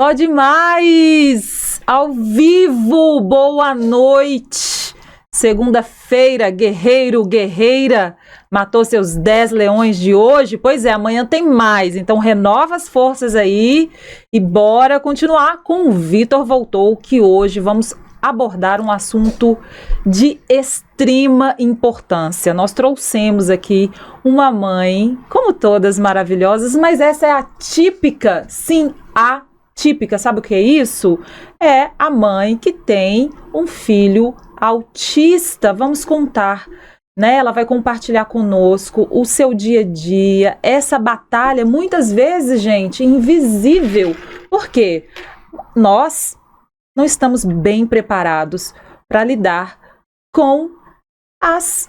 Pode mais! Ao vivo, boa noite! Segunda-feira, guerreiro, guerreira, matou seus 10 leões de hoje? Pois é, amanhã tem mais, então renova as forças aí e bora continuar com o Vitor Voltou, que hoje vamos abordar um assunto de extrema importância. Nós trouxemos aqui uma mãe, como todas maravilhosas, mas essa é a típica, sim, a típica, sabe o que é isso? É a mãe que tem um filho autista. Vamos contar, né? Ela vai compartilhar conosco o seu dia a dia, essa batalha, muitas vezes, gente, invisível. Por quê? Nós não estamos bem preparados para lidar com as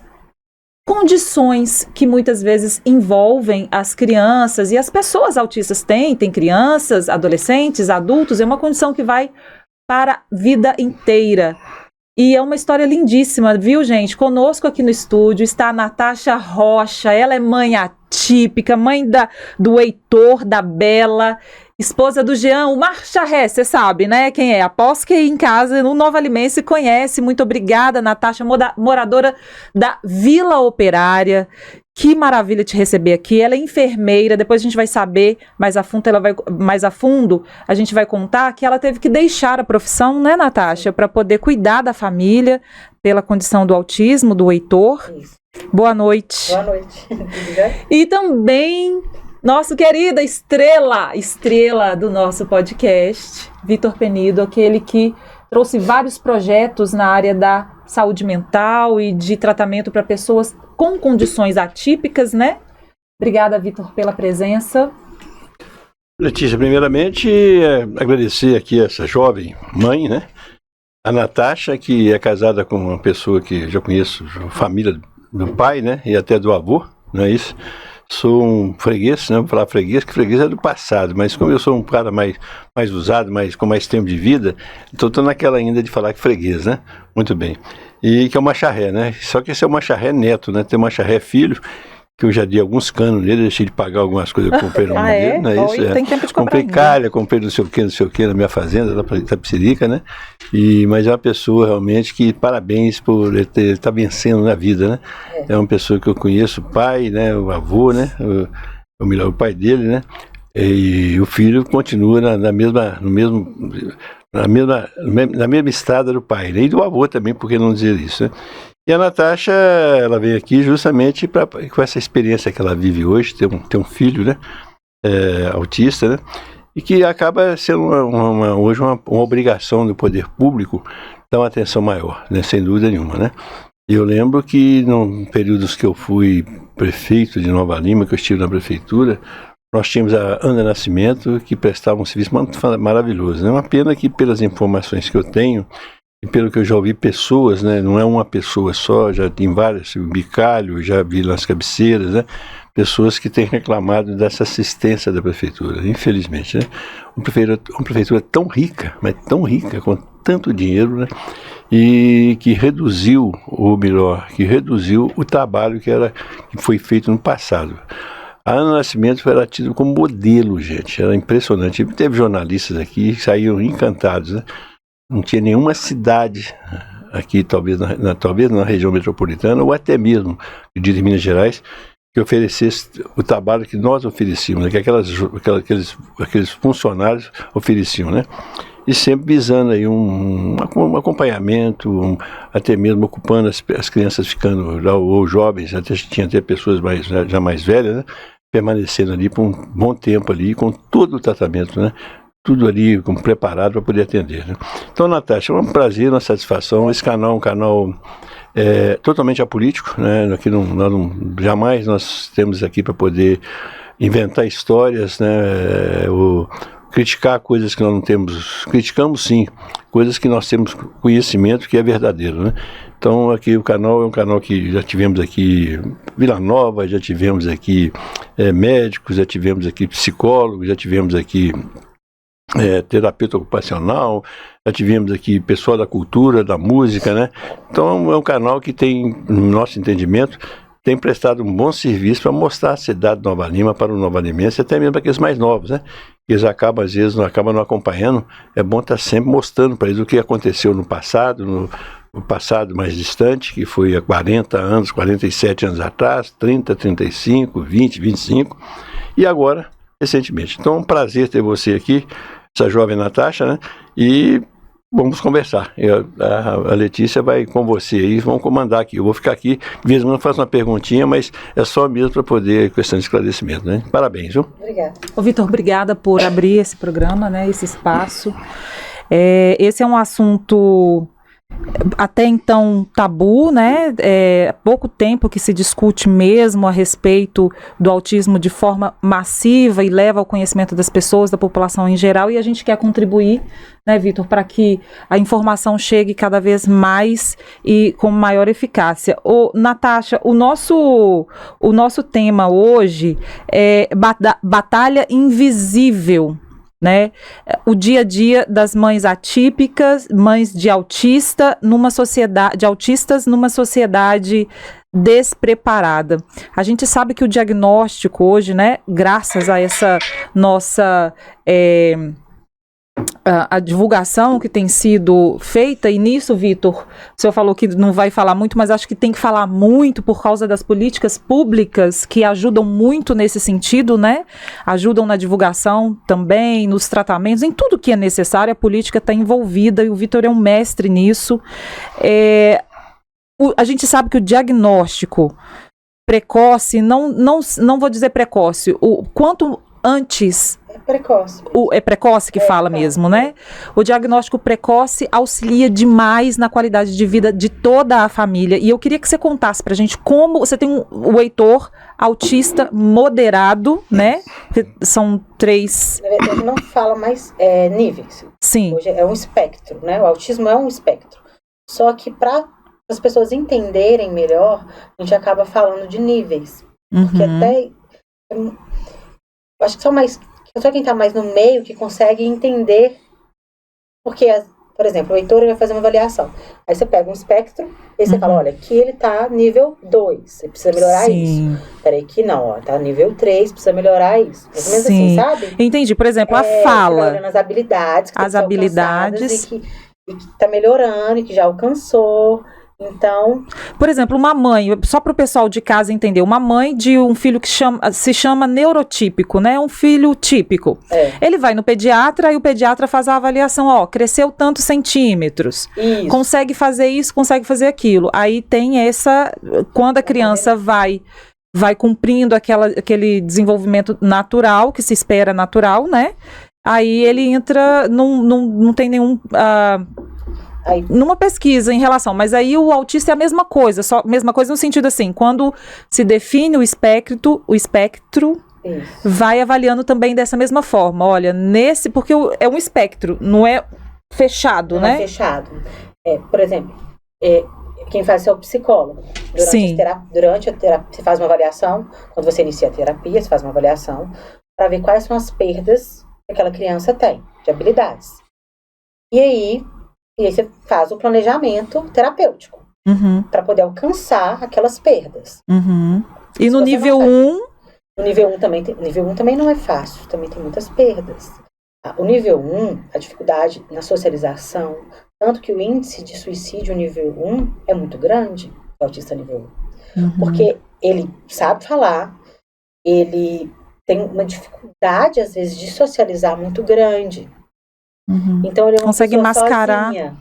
condições que muitas vezes envolvem as crianças e as pessoas autistas têm crianças, adolescentes, adultos, é uma condição que vai para a vida inteira. E é uma história lindíssima, viu, gente? Conosco aqui no estúdio está a Natasha Rocha, ela é mãe atípica, mãe do Heitor, da Bela, esposa do Jean, o Marcha Ré, você sabe, né, quem é? Aposto que aí em casa, no Nova Alimense, conhece. Muito obrigada, Natasha, moradora da Vila Operária. Que maravilha te receber aqui. Ela é enfermeira, depois a gente vai saber mais a fundo, a gente vai contar que ela teve que deixar a profissão, né, Natasha, para poder cuidar da família pela condição do autismo, do Heitor. Isso. Boa noite. Boa noite. E também nosso querida estrela do nosso podcast, Vitor Penido, aquele que trouxe vários projetos na área da saúde mental e de tratamento para pessoas com condições atípicas, né? Obrigada, Vitor, pela presença. Letícia, primeiramente, agradecer aqui essa jovem mãe, né? A Natasha, que é casada com uma pessoa que já conheço, família do pai, né? E até do avô, não é isso? Sou um freguês, né? Vou falar freguês, que freguês é do passado, mas como eu sou um cara mais usado, com mais tempo de vida, então estou naquela ainda de falar que freguês, né? Muito bem. E que é o Macharré, né? Só que esse é o Macharré neto, né? Tem o Macharré filho, que eu já dei alguns canos nele, deixei de pagar algumas coisas, eu comprei no mundo dele, não é isso? Tem tempo de comprar comprei calha, comprei não sei o que na minha fazenda, lá para Itapecerica, né? Mas é uma pessoa realmente que, parabéns por ele estar vencendo na vida, né? É uma pessoa que eu conheço, o pai, né? O avô, né? O pai dele, né? E o filho continua na mesma estrada do pai, né? E do avô também, por que não dizer isso, né? E a Natasha, ela veio aqui justamente com essa experiência que ela vive hoje, ter um filho, né, autista, né, e que acaba sendo hoje uma obrigação do poder público dar uma atenção maior, né, sem dúvida nenhuma, né. E eu lembro que, no períodos que eu fui prefeito de Nova Lima, que eu estive na prefeitura, nós tínhamos a Ana Nascimento, que prestava um serviço maravilhoso, né. Uma pena que, pelas informações que eu tenho, e pelo que eu já ouvi pessoas, né, não é uma pessoa só, já tem várias, o Bicalho, já vi nas cabeceiras, né, pessoas que têm reclamado dessa assistência da prefeitura, infelizmente, né, uma prefeitura tão rica, mas tão rica, com tanto dinheiro, né, e que reduziu o trabalho que foi feito no passado. A Ana Nascimento era tida como modelo, gente, era impressionante. Teve jornalistas aqui que saíram encantados, né. Não tinha nenhuma cidade aqui, talvez na região metropolitana, ou até mesmo de Minas Gerais, que oferecesse o trabalho que nós oferecíamos, né, que aqueles funcionários ofereciam, né? E sempre visando aí um acompanhamento, até mesmo ocupando as crianças ficando, ou jovens, tinha até pessoas já mais velhas, né? Permanecendo ali por um bom tempo ali, com todo o tratamento, né? Tudo ali preparado para poder atender, né? Então, Natasha, é um prazer, uma satisfação. Esse canal é um canal totalmente apolítico, né? Aqui jamais nós temos aqui para poder inventar histórias, né? Criticar coisas que nós não temos. Criticamos sim, coisas que nós temos conhecimento que é verdadeiro, né? Então, aqui o canal é um canal que já tivemos aqui Vila Nova, já tivemos aqui médicos, já tivemos aqui psicólogos, já tivemos aqui terapeuta ocupacional, já tivemos aqui pessoal da cultura, da música, né? Então é um canal que tem, no nosso entendimento, tem prestado um bom serviço para mostrar a cidade de Nova Lima para o novalimense, até mesmo para aqueles mais novos, né? eles acabam, às vezes, não acompanhando. É bom estar sempre mostrando para eles o que aconteceu no passado, no passado mais distante, que foi há 40 anos, 47 anos atrás, 30, 35, 20, 25, e agora, recentemente. Então, é um prazer ter você aqui, essa jovem Natasha, né? E vamos conversar. A Letícia vai com você aí, vamos comandar aqui. Eu vou ficar aqui, de vez em quando eu faço uma perguntinha, mas é só mesmo para poder questão de esclarecimento, né? Parabéns, viu? Obrigada. Ô, Vitor, obrigada por abrir esse programa, né, esse espaço. Esse é um assunto até então tabu, né? Há pouco tempo que se discute mesmo a respeito do autismo de forma massiva e leva ao conhecimento das pessoas, da população em geral, e a gente quer contribuir, né, Vitor, para que a informação chegue cada vez mais e com maior eficácia. Natasha, o nosso tema hoje é batalha invisível, né? O dia a dia das mães atípicas, mães de autistas numa sociedade despreparada. A gente sabe que o diagnóstico hoje, né, graças a essa nossa a divulgação que tem sido feita, e nisso, Vitor, o senhor falou que não vai falar muito, mas acho que tem que falar muito por causa das políticas públicas que ajudam muito nesse sentido, né? Ajudam na divulgação também, nos tratamentos, em tudo que é necessário, a política está envolvida e o Vitor é um mestre nisso. A gente sabe que o diagnóstico precoce, não vou dizer precoce, o quanto antes... Precoce. É precoce que fala mesmo, né? O diagnóstico precoce auxilia demais na qualidade de vida de toda a família. E eu queria que você contasse pra gente como você tem o Heitor autista moderado, né? São 3... Na verdade, não fala mais níveis. Sim. Hoje é um espectro, né? O autismo é um espectro. Só que para as pessoas entenderem melhor, a gente acaba falando de níveis. Porque até... Eu acho que só quem está mais no meio que consegue entender, porque, por exemplo, o Heitor vai fazer uma avaliação. Aí você pega um espectro e você fala, olha, aqui ele está nível 2, você precisa melhorar isso. Peraí, que não, ó, tá nível 3, precisa melhorar isso. Mais ou menos assim, sabe? Entendi, por exemplo, a fala. As habilidades que as habilidades e que está melhorando, e que já alcançou. Então, por exemplo, uma mãe, só para o pessoal de casa entender, uma mãe de um filho que se chama neurotípico, né? Um filho típico. Ele vai no pediatra e o pediatra faz a avaliação, cresceu tantos centímetros. Isso. Consegue fazer isso, consegue fazer aquilo. Aí tem quando a criança vai cumprindo aquele desenvolvimento natural, que se espera natural, né? Aí ele entra, não tem nenhum... numa pesquisa em relação, mas aí o autista é a mesma coisa no sentido assim, quando se define o espectro vai avaliando também dessa mesma forma, olha, porque é um espectro, não é fechado, não né? É fechado. Por exemplo, quem faz é o psicólogo. Durante a terapia, você faz uma avaliação, quando você inicia a terapia, você faz uma avaliação para ver quais são as perdas que aquela criança tem, de habilidades. E aí você faz o planejamento terapêutico para poder alcançar aquelas perdas. E no nível 1? No nível 1 também não é fácil, também tem muitas perdas. O nível 1, a dificuldade na socialização, tanto que o índice de suicídio nível 1 é muito grande, o autista nível 1. Porque ele sabe falar, ele tem uma dificuldade, às vezes, de socializar muito grande. Então ele consegue mascarar, sozinha,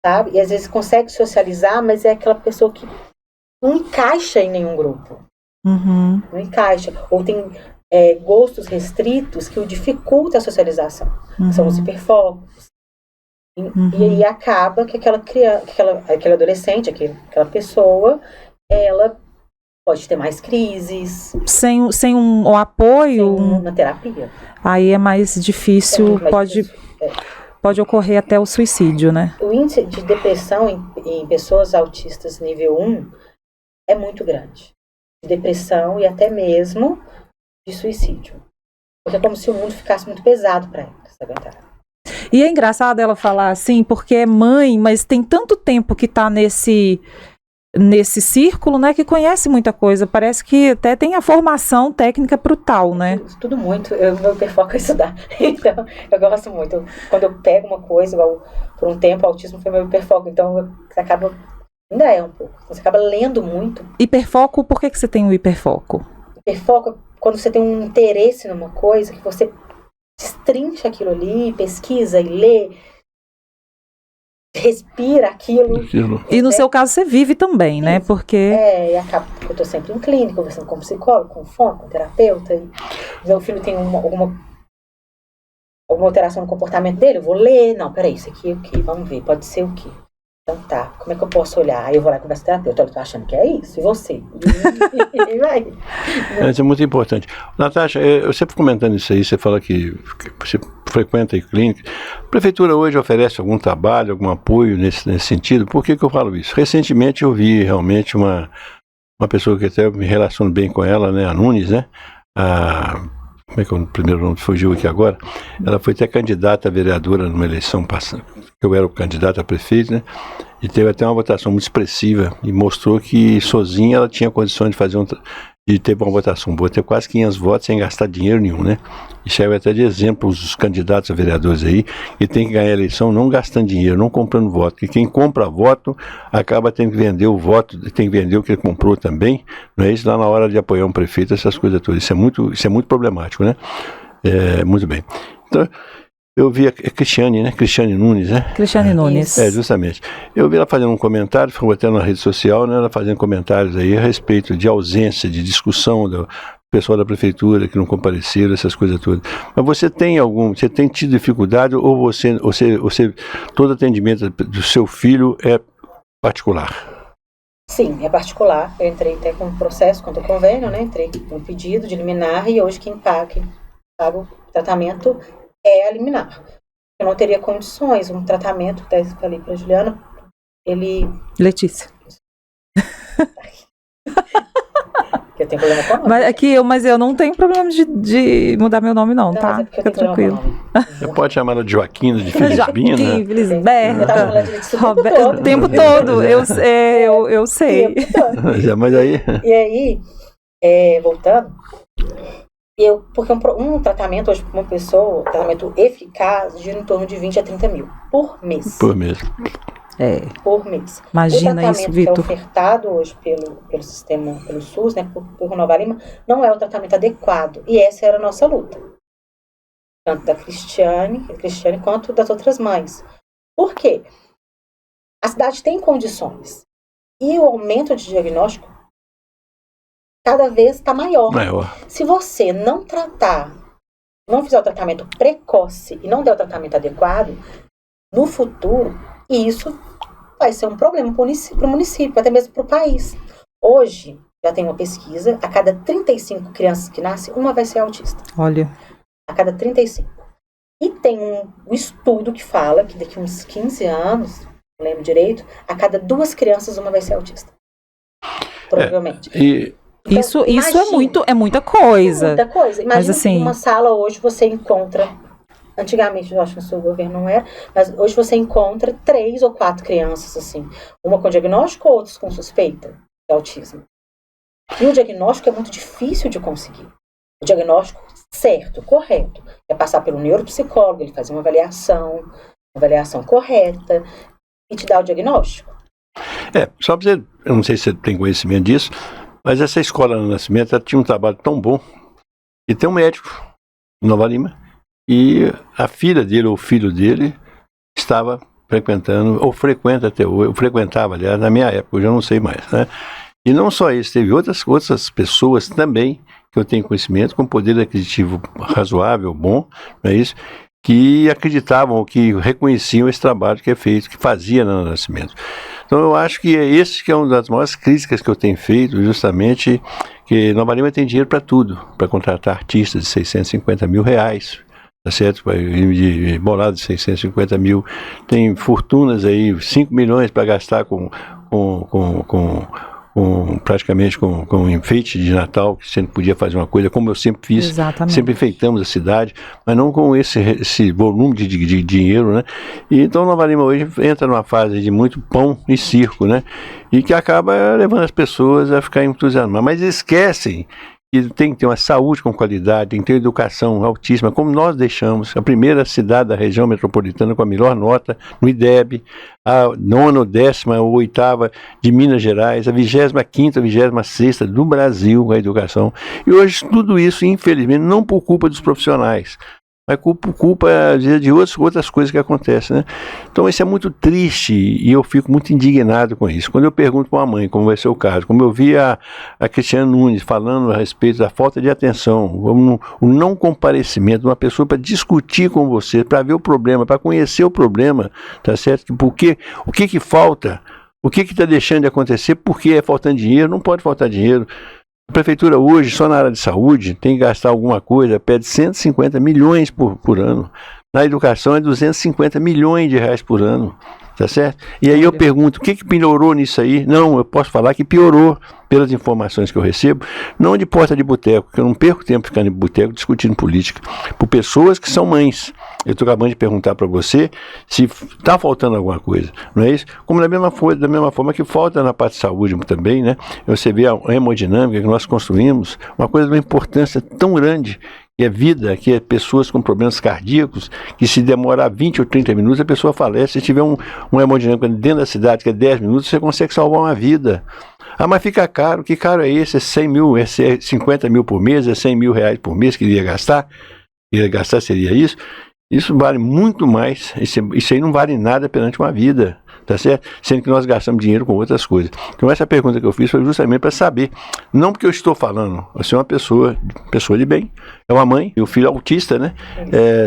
sabe? E às vezes consegue socializar, mas é aquela pessoa que não encaixa em nenhum grupo. Não encaixa. Ou tem gostos restritos que o dificulta a socialização. São os hiperfocos. E aí acaba que aquela criança, aquele adolescente, aquela pessoa, ela pode ter mais crises. Sem um apoio? Na terapia. Aí é mais difícil, pode ocorrer até o suicídio, né? O índice de depressão em pessoas autistas nível 1 é muito grande. De depressão e até mesmo de suicídio. Porque é como se o mundo ficasse muito pesado para eles, aguentar. E é engraçado ela falar assim, porque é mãe, mas tem tanto tempo que tá nesse nesse círculo, né, que conhece muita coisa. Parece que até tem a formação técnica para o tal, né? Tudo muito. Meu hiperfoco é estudar. Então, eu gosto muito. Quando eu pego uma coisa, igual, por um tempo, o autismo foi meu hiperfoco. Então, você acaba... Ainda é um pouco. Você acaba lendo muito. Hiperfoco, por que você tem o hiperfoco? Hiperfoco é quando você tem um interesse numa coisa, que você destrincha aquilo ali, pesquisa e lê, respira aquilo. E no seu caso você vive também, né? Porque... e acaba, porque eu tô sempre em clínica, conversando com psicólogo, com fono, com terapeuta. E meu filho tem alguma alteração no comportamento dele, eu vou ler. Não, peraí, isso aqui é o quê? Vamos ver, pode ser o quê? Então tá, como é que eu posso olhar? Aí eu vou lá conversar com o terapeuta, eu tô achando que é isso, e você? E vai. Isso é muito importante. Natasha, eu sempre comentando isso aí, você fala que você frequenta a clínica. A prefeitura hoje oferece algum trabalho, algum apoio nesse sentido? Por que eu falo isso? Recentemente eu vi realmente uma pessoa que até me relaciono bem com ela, né, a Nunes, né? Como é que é o primeiro nome fugiu aqui agora? Ela foi até candidata a vereadora numa eleição passada, eu era o candidato a prefeito, né? E teve até uma votação muito expressiva e mostrou que sozinha ela tinha condições de fazer de ter uma votação boa, ter quase 500 votos sem gastar dinheiro nenhum, né? E serve até de exemplo os candidatos a vereadores aí, que tem que ganhar a eleição não gastando dinheiro, não comprando voto, que quem compra voto acaba tendo que vender o voto, tem que vender o que ele comprou também, não é isso? Lá na hora de apoiar um prefeito, essas coisas todas, isso é muito problemático, né? Muito bem. Então, eu vi a Cristiane, né? Cristiane Nunes, né? Cristiane Nunes. Justamente. Eu vi ela fazendo um comentário, foi até na rede social, né? Ela fazendo comentários aí a respeito de ausência, de discussão do pessoal da prefeitura que não compareceram, essas coisas todas. Mas você tem tido dificuldade ou você todo atendimento do seu filho é particular? Sim, é particular. Eu entrei até com um processo contra o convênio, né? Entrei com um pedido de liminar e hoje quem paga o tratamento é a liminar. Eu não teria condições, um tratamento, até falei para a Juliana, Letícia. Eu tenho problema com o nome. Mas eu não tenho problema de mudar meu nome, não, tá? É Fica tranquilo. Você pode chamar ela de Joaquina, de Felisbina. Eu Felisberta. tava falando de Letícia O tempo todo. Eu sei. Mas aí... E aí, voltando, porque um tratamento hoje para uma pessoa, um tratamento eficaz, gira em torno de 20 a 30 mil por mês. Por mês. Por mês. Imagina isso, Vitor. O tratamento que é ofertado hoje pelo sistema, pelo SUS, né, por Nova Lima, não é o tratamento adequado. E essa era a nossa luta. Tanto da Cristiane quanto das outras mães. Por quê? A cidade tem condições. E o aumento de diagnóstico cada vez está maior. Se você não fizer o tratamento precoce e não der o tratamento adequado, no futuro, isso vai ser um problema para o município, até mesmo para o país. Hoje, já tem uma pesquisa, a cada 35 crianças que nascem, uma vai ser autista. Olha. A cada 35. E tem um estudo que fala que daqui a uns 15 anos, não lembro direito, a cada 2 crianças, uma vai ser autista. Provavelmente. Então, isso é muita coisa. Muita coisa. Imagina, mas, assim, uma sala hoje você encontra, antigamente eu acho que no seu governo não era, mas hoje você encontra 3 ou 4 crianças assim, uma com diagnóstico, outras com suspeita de autismo. E o diagnóstico é muito difícil de conseguir. O diagnóstico certo, correto, é passar pelo neuropsicólogo, ele fazer uma avaliação correta e te dar o diagnóstico. Só para você, eu não sei se você tem conhecimento disso, mas essa escola no Nascimento, ela tinha um trabalho tão bom, e tem um médico em Nova Lima, e a filha dele, ou o filho dele, estava frequentando, ou frequenta até hoje, eu frequentava, aliás, na minha época, eu já não sei mais, né? E não só isso, teve outras pessoas também, que eu tenho conhecimento, com poder aquisitivo razoável, bom, não é isso? Que acreditavam, ou que reconheciam esse trabalho que é feito, que fazia no Nascimento. Então eu acho que esse que é uma das maiores críticas que eu tenho feito, justamente, que Nova Lima tem dinheiro para tudo, para contratar artistas de 650 mil reais, tá certo? De bolado de 650 mil, tem fortunas aí, 5 milhões para gastar com praticamente com um enfeite de Natal, que sempre podia fazer uma coisa, como eu sempre fiz. Exatamente. Sempre enfeitamos a cidade, mas não com esse volume de dinheiro, né? E então Nova Lima hoje entra numa fase de muito pão e circo, né? E que acaba levando as pessoas a ficarem entusiasmadas, mas esquecem que tem que ter uma saúde com qualidade, tem que ter educação altíssima, como nós deixamos a primeira cidade da região metropolitana com a melhor nota no IDEB, a 9ª, ou 10ª, ou 8ª de Minas Gerais, a 25ª, 26ª do Brasil, a educação. E hoje tudo isso, infelizmente, não por culpa dos profissionais, mas culpa às vezes, de outras coisas que acontecem, né? Então isso é muito triste e eu fico muito indignado com isso. Quando eu pergunto para uma mãe como vai ser o caso, como eu vi a Cristiane Nunes falando a respeito da falta de atenção, o não comparecimento de uma pessoa para discutir com você, para ver o problema, para conhecer o problema, tá certo? Porque o que falta? O que está deixando de acontecer? Por que é faltando dinheiro? Não pode faltar dinheiro. A prefeitura hoje, só na área de saúde, tem que gastar alguma coisa, pede 150 milhões por ano. Na educação é 250 milhões de reais por ano, tá certo? E aí eu pergunto, o que melhorou nisso aí? Não, eu posso falar que piorou, pelas informações que eu recebo, não de porta de boteco, porque eu não perco tempo ficando em boteco discutindo política, por pessoas que são mães. Eu estou acabando de perguntar para você se está faltando alguma coisa, não é isso? Como da mesma forma que falta na parte de saúde também, né? Você vê a hemodinâmica que nós construímos, uma coisa de uma importância tão grande, que é vida, que é pessoas com problemas cardíacos, que se demorar 20 ou 30 minutos, a pessoa falece. Se tiver um hemodinâmico dentro da cidade, que é 10 minutos, você consegue salvar uma vida. Ah, mas fica caro. Que caro é esse? É 100 mil, é 50 mil por mês, é 100 mil reais por mês que iria gastar? Seria isso? Isso vale muito mais. Isso aí não vale nada perante uma vida, tá certo? Sendo que nós gastamos dinheiro com outras coisas. Então essa pergunta que eu fiz foi justamente para saber, não porque eu estou falando, você é uma pessoa de bem, é uma mãe, e o filho autista, né?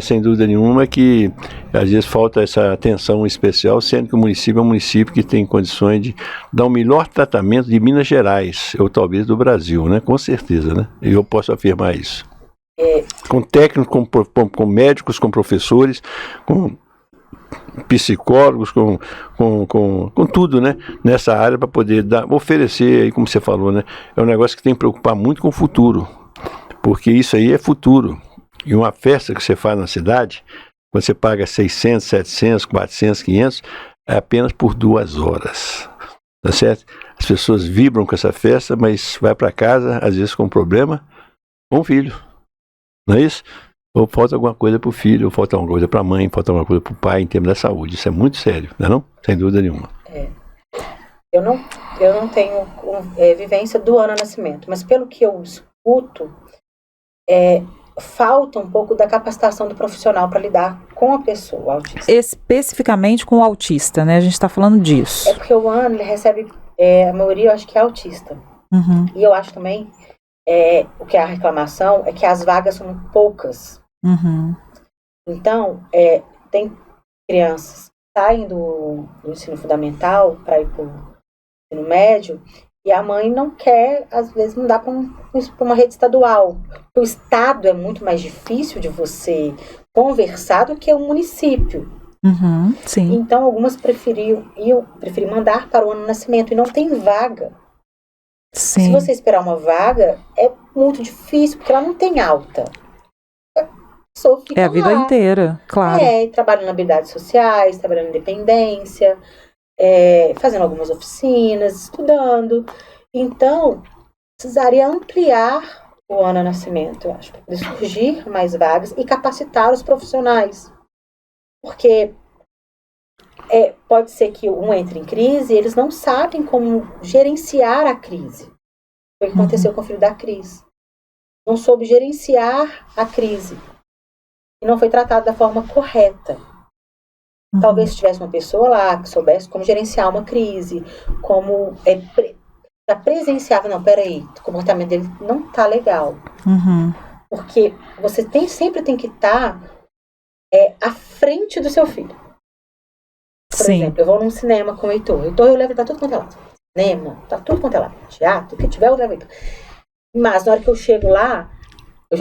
Sem dúvida nenhuma que às vezes falta essa atenção especial, sendo que o município é um município que tem condições de dar o melhor tratamento de Minas Gerais, ou talvez do Brasil, né? Com certeza, né? E eu posso afirmar isso. Com técnicos, com médicos, com professores, com psicólogos, com tudo, né, nessa área para poder oferecer, aí, como você falou, né, é um negócio que tem que preocupar muito com o futuro, porque isso aí é futuro. E uma festa que você faz na cidade, quando você paga 600, 700, 400, 500, é apenas por 2 horas, tá certo? As pessoas vibram com essa festa, mas vai para casa, às vezes com um problema, com o filho. Não é isso? Ou falta alguma coisa para o filho, ou falta alguma coisa para a mãe, falta alguma coisa para o pai em termos da saúde. Isso é muito sério, não é não? Sem dúvida nenhuma. Eu não tenho vivência do Ana Nascimento, mas pelo que eu escuto, falta um pouco da capacitação do profissional para lidar com a pessoa autista. Especificamente com o autista, né? A gente está falando disso. É porque o Ana, ele recebe, a maioria eu acho que é autista. Uhum. E eu acho também, o que é a reclamação é que as vagas são poucas. Uhum. Então, tem crianças que saem do ensino fundamental para ir para o ensino médio e a mãe não quer, às vezes não dá para uma rede estadual. O estado é muito mais difícil de você conversar do que o município. Uhum, sim. Então, algumas preferi mandar para o Ana Nascimento e não tem vaga. Sim. Se você esperar uma vaga, é muito difícil, porque ela não tem alta. É a vida inteira, claro. Trabalhando em habilidades sociais, trabalhando em dependência, fazendo algumas oficinas, estudando. Então, precisaria ampliar o Ana Nascimento, eu acho, para poder surgir mais vagas e capacitar os profissionais. Porque pode ser que um entre em crise e eles não sabem como gerenciar a crise. Foi o que aconteceu com o filho da Cris. Não soube gerenciar a crise. E não foi tratado da forma correta. Talvez se tivesse uma pessoa lá que soubesse como gerenciar uma crise, como presenciar, não, peraí, o comportamento dele não tá legal. Uhum. Porque você sempre tem que estar à frente do seu filho. Por exemplo, eu vou num cinema com o Heitor. Eu levo ele pra tudo quanto é lado. Cinema, tá tudo quanto é lado. Teatro, o que tiver, eu levo ele. Mas na hora que eu chego lá, eu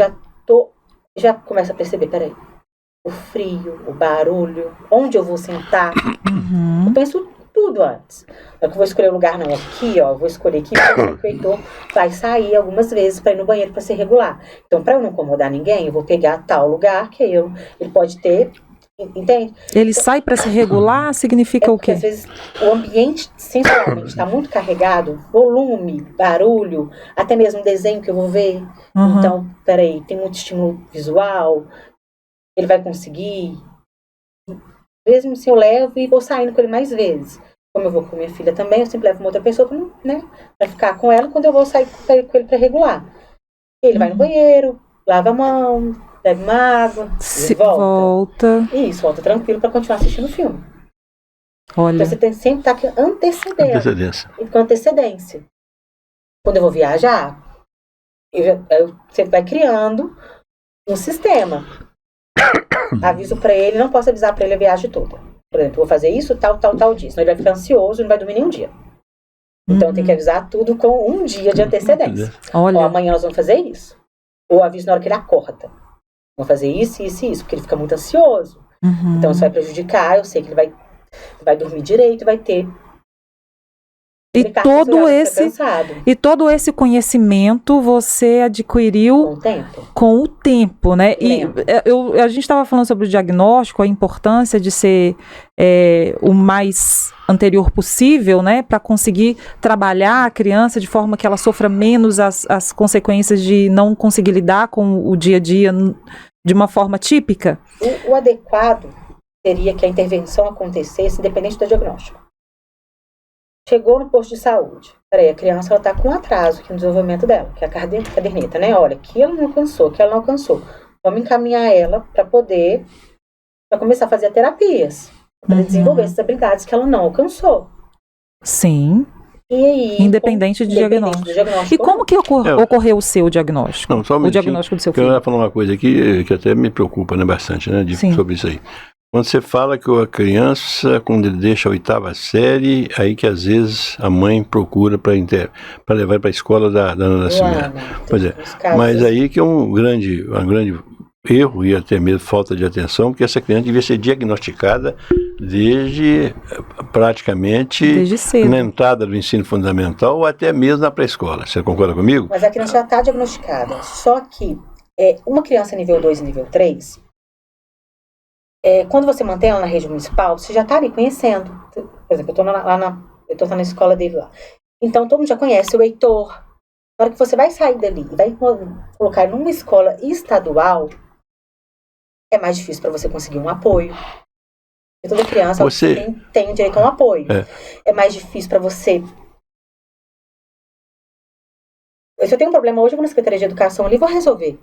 já começo a perceber, peraí, o frio, o barulho, onde eu vou sentar. Uhum. Eu penso tudo antes. Eu vou escolher o lugar, não, aqui, ó, eu vou escolher aqui, porque o Heitor vai sair algumas vezes para ir no banheiro para ser regular. Então, para eu não incomodar ninguém, eu vou pegar tal lugar que ele pode ter, entende? Ele sai para se regular, significa o quê? Às vezes o ambiente sensorialmente está muito carregado, volume, barulho, até mesmo desenho que eu vou ver. Então, peraí, tem muito estímulo visual, ele vai conseguir. Mesmo se eu levo e vou saindo com ele mais vezes. Como eu vou com minha filha também, eu sempre levo uma outra pessoa para ficar com ela quando eu vou sair com ele para regular. Ele vai no banheiro, lava a mão, bebe uma água, volta. Isso, volta tranquilo para continuar assistindo o filme. Olha. Então você tem que sempre estar com antecedência. E com antecedência. Quando eu vou viajar, você vai criando um sistema. Aviso para ele, não posso avisar para ele a viagem toda. Por exemplo, vou fazer isso, tal dia. Senão ele vai ficar ansioso e não vai dormir nenhum dia. Então tem que avisar tudo com um dia de antecedência. Olha. Ó, amanhã nós vamos fazer isso. Ou aviso na hora que ele acorda. Vamos fazer isso, porque ele fica muito ansioso. Então isso vai prejudicar, eu sei que ele vai dormir direito, vai ter. E todo esse conhecimento você adquiriu com o tempo, né? E a gente estava falando sobre o diagnóstico, a importância de ser o mais anterior possível, né? Para conseguir trabalhar a criança de forma que ela sofra menos as consequências de não conseguir lidar com o dia a dia de uma forma típica. O adequado seria que a intervenção acontecesse independente do diagnóstico. Chegou no posto de saúde. Peraí, a criança está com um atraso aqui no desenvolvimento dela, que é a caderneta, né? Olha, aqui ela não alcançou, Vamos encaminhar ela para começar a fazer terapias, para desenvolver essas habilidades que ela não alcançou. Sim. E aí, independente do diagnóstico. E como que ocorreu o seu diagnóstico? Não, só o diagnóstico do seu filho? Eu ia falar uma coisa aqui que até me preocupa, né, bastante, né, sobre isso aí. Quando você fala que a criança, quando ele deixa a 8ª série, aí que às vezes a mãe procura para levar para a escola da nascimento. Pois é. Mas aí que é um grande erro e até mesmo falta de atenção, porque essa criança devia ser diagnosticada desde cedo, na entrada do ensino fundamental ou até mesmo na pré-escola. Você concorda comigo? Mas a criança já está diagnosticada. Só que uma criança nível 2 e nível 3... quando você mantém ela na rede municipal, você já está ali conhecendo. Por exemplo, eu estou na escola dele lá. Então, todo mundo já conhece o Heitor. Na hora que você vai sair dali e vai colocar numa escola estadual, é mais difícil para você conseguir um apoio. E toda criança tem direito a um apoio. É mais difícil para você. Se eu tenho um problema hoje, eu vou na Secretaria de Educação ali e vou resolver.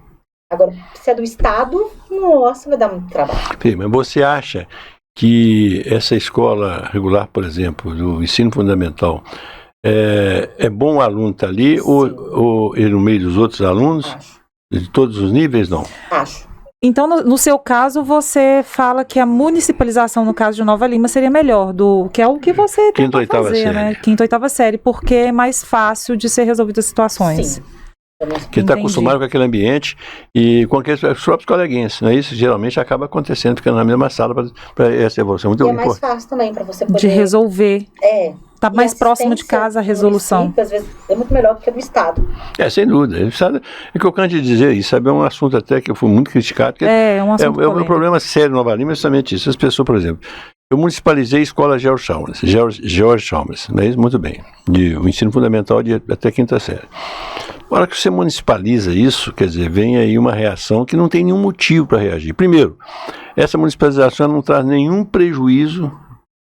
Agora, se é do Estado, nossa, vai dar muito trabalho. Sim, mas você acha que essa escola regular, por exemplo, do ensino fundamental, é bom o aluno estar ali ou ele no meio dos outros alunos? Acho. De todos os níveis, não? Acho. Então, no seu caso, você fala que a municipalização, no caso de Nova Lima, seria melhor, que é o que você tenta fazer, né? 5ª, 8ª série, porque é mais fácil de ser resolvidas as situações. Sim. Que está acostumado com aquele ambiente e com aqueles próprios coleguinhas, não é isso? Geralmente acaba acontecendo, ficando na mesma sala para essa evolução. Muito é mais fácil também para você poder... De resolver. Está mais próximo de casa a resolução. Às vezes é muito melhor do que a do Estado. Sem dúvida. O Estado, é que eu canto de dizer isso, sabe? É um assunto até que eu fui muito criticado. É um assunto polêmico. Um problema sério em Nova Lima é justamente isso. As pessoas, por exemplo, eu municipalizei a escola George Chalmers, não é isso? Muito bem. O ensino fundamental até 5ª série. Na hora que você municipaliza isso, quer dizer, vem aí uma reação que não tem nenhum motivo para reagir. Primeiro, essa municipalização não traz nenhum prejuízo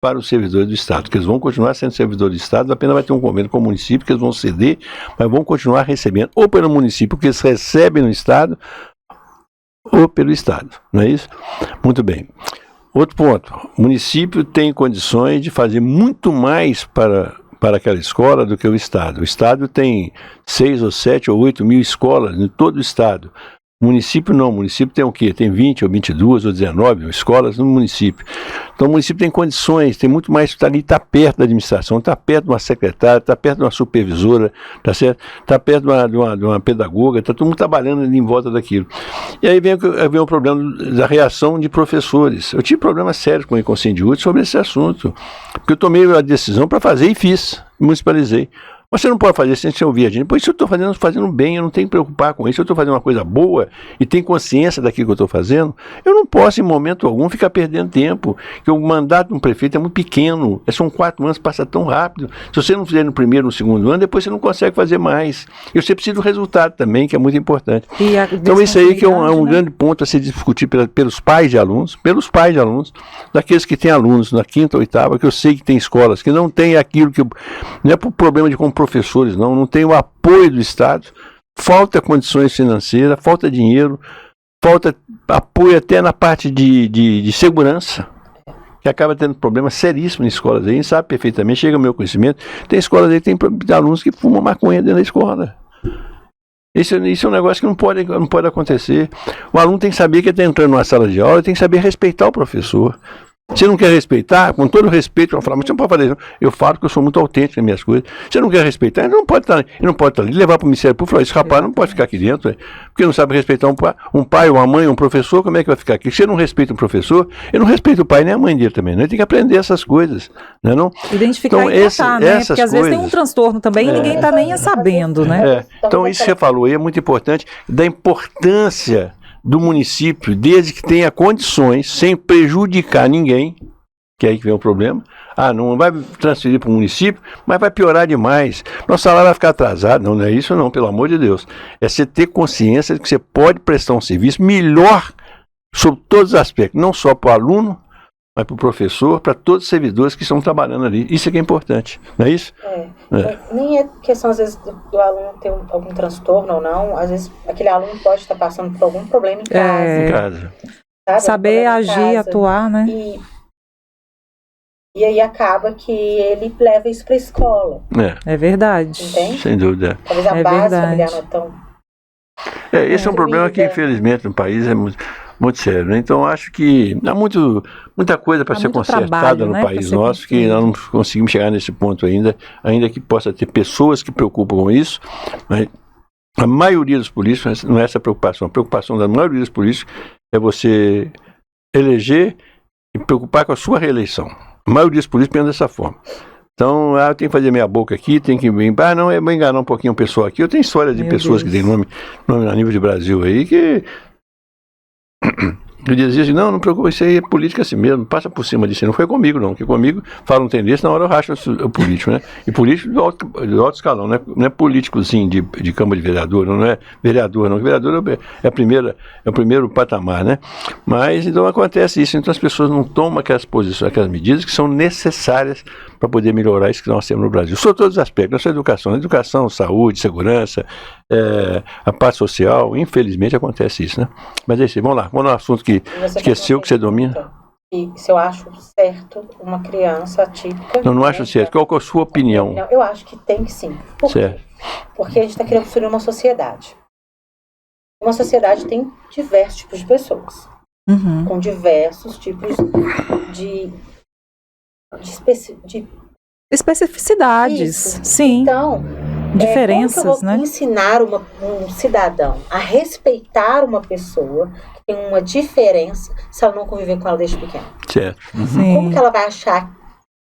para os servidores do Estado, que eles vão continuar sendo servidores do Estado, apenas vai ter um convênio com o município, que eles vão ceder, mas vão continuar recebendo, ou pelo município, que eles recebem no Estado, ou pelo Estado, não é isso? Muito bem. Outro ponto, o município tem condições de fazer muito mais para aquela escola do que o Estado. O Estado tem 6 ou 7 ou 8 mil escolas em todo o Estado. O município não, o município tem o quê? Tem 20 ou 22 ou 19 escolas no município. Então o município tem condições, tem muito mais, está ali, está perto da administração, está perto de uma secretária, está perto de uma supervisora, tá certo? Está perto de uma pedagoga, está todo mundo trabalhando ali em volta daquilo. E aí vem o problema da reação de professores. Eu tive problemas sérios com o inconsciente útil sobre esse assunto, porque eu tomei a decisão para fazer e fiz, municipalizei. Mas você não pode fazer sem você ouvir a gente. Pois isso eu estou fazendo bem, eu não tenho que preocupar com isso. Eu estou fazendo uma coisa boa e tenho consciência daquilo que eu estou fazendo. Eu não posso, em momento algum, ficar perdendo tempo. Porque o mandato de um prefeito é muito pequeno. São 4 anos, passa tão rápido. Se você não fizer no primeiro, no segundo ano, depois você não consegue fazer mais. E você precisa do resultado também, que é muito importante. Então isso aí que é um grande ponto a ser discutido pelos pais de alunos, daqueles que têm alunos na 5ª ou 8ª, que eu sei que tem escolas que não tem aquilo que... Não é por problema de professores, não tem o apoio do Estado, falta condições financeiras, falta dinheiro, falta apoio até na parte de segurança, que acaba tendo problemas seríssimos em escolas aí, a gente sabe perfeitamente, chega ao meu conhecimento, tem escolas aí que tem alunos que fumam maconha dentro da escola. Isso é um negócio que não pode acontecer. O aluno tem que saber que ele está entrando numa sala de aula, tem que saber respeitar o professor. Você não quer respeitar, com todo respeito, eu falo, mas você não pode fazer isso. Eu falo que eu sou muito autêntico nas minhas coisas. Você não quer respeitar, ele não pode estar ali, levar para o Ministério Público e falar, esse rapaz não pode ficar aqui dentro, porque não sabe respeitar um pai, uma mãe, um professor, como é que vai ficar aqui? Se você não respeita um professor, ele não respeita o pai nem a mãe dele também, né? Ele tem que aprender essas coisas, né? Não? Identificar então, e tratar, né? Porque às vezes tem um transtorno também e ninguém está nem sabendo, né? Então isso que você falou aí é muito importante, da importância do município, desde que tenha condições, sem prejudicar ninguém, que é aí que vem o problema. Não vai transferir para o município, mas vai piorar demais. Nosso salário vai ficar atrasado. Não é isso não, pelo amor de Deus. É você ter consciência de que você pode prestar um serviço melhor sobre todos os aspectos, não só para o aluno, mas para o professor, para todos os servidores que estão trabalhando ali. Isso é que é importante, não é isso? Nem é questão, às vezes, do aluno ter algum transtorno ou não. Às vezes, aquele aluno pode estar passando por algum problema em casa. Sabe? Saber agir, atuar, né? E aí acaba que ele leva isso para a escola. É verdade. Entende? Sem dúvida. Talvez a base familiar não é tão... Esse é um problema que, infelizmente, no país é muito sério, né? Então acho que há muita coisa para ser consertada no país nosso, que nós não conseguimos chegar nesse ponto ainda que possa ter pessoas que preocupam com isso, mas a maioria dos políticos não é essa preocupação. A preocupação da maioria dos políticos é você eleger e preocupar com a sua reeleição. A maioria dos políticos pensa dessa forma. Então, eu tenho que fazer minha boca aqui, tem que não, eu vou enganar um pouquinho o pessoal aqui. Eu tenho história de pessoas que têm nome a nível de Brasil aí, que eu dizia assim, não preocupa, isso aí é política assim mesmo, passa por cima disso. Não foi comigo não, porque comigo falam tendência, na hora eu racho o político, né? E político do alto escalão, não é políticozinho de Câmara de Vereador, não é vereador não, vereador é o primeiro patamar, né? Mas então acontece isso, então as pessoas não tomam aquelas posições, aquelas medidas que são necessárias para poder melhorar isso que nós temos no Brasil. Sobre todos os aspectos, não só educação, saúde, segurança, a paz social, infelizmente acontece isso, né? Mas é isso, vamos no assunto que esqueceu que você domina. E se eu acho certo uma criança atípica... Não acho certo. Qual que é a sua opinião? Eu acho que tem que sim. Por quê? Porque a gente está querendo construir uma sociedade. Uma sociedade tem diversos tipos de pessoas. Com diversos tipos de especificidades. Isso. Sim. Então, diferenças, como que eu vou né? ensinar um cidadão a respeitar uma pessoa que tem uma diferença se ela não conviver com ela desde pequena? Certo. Como que ela vai achar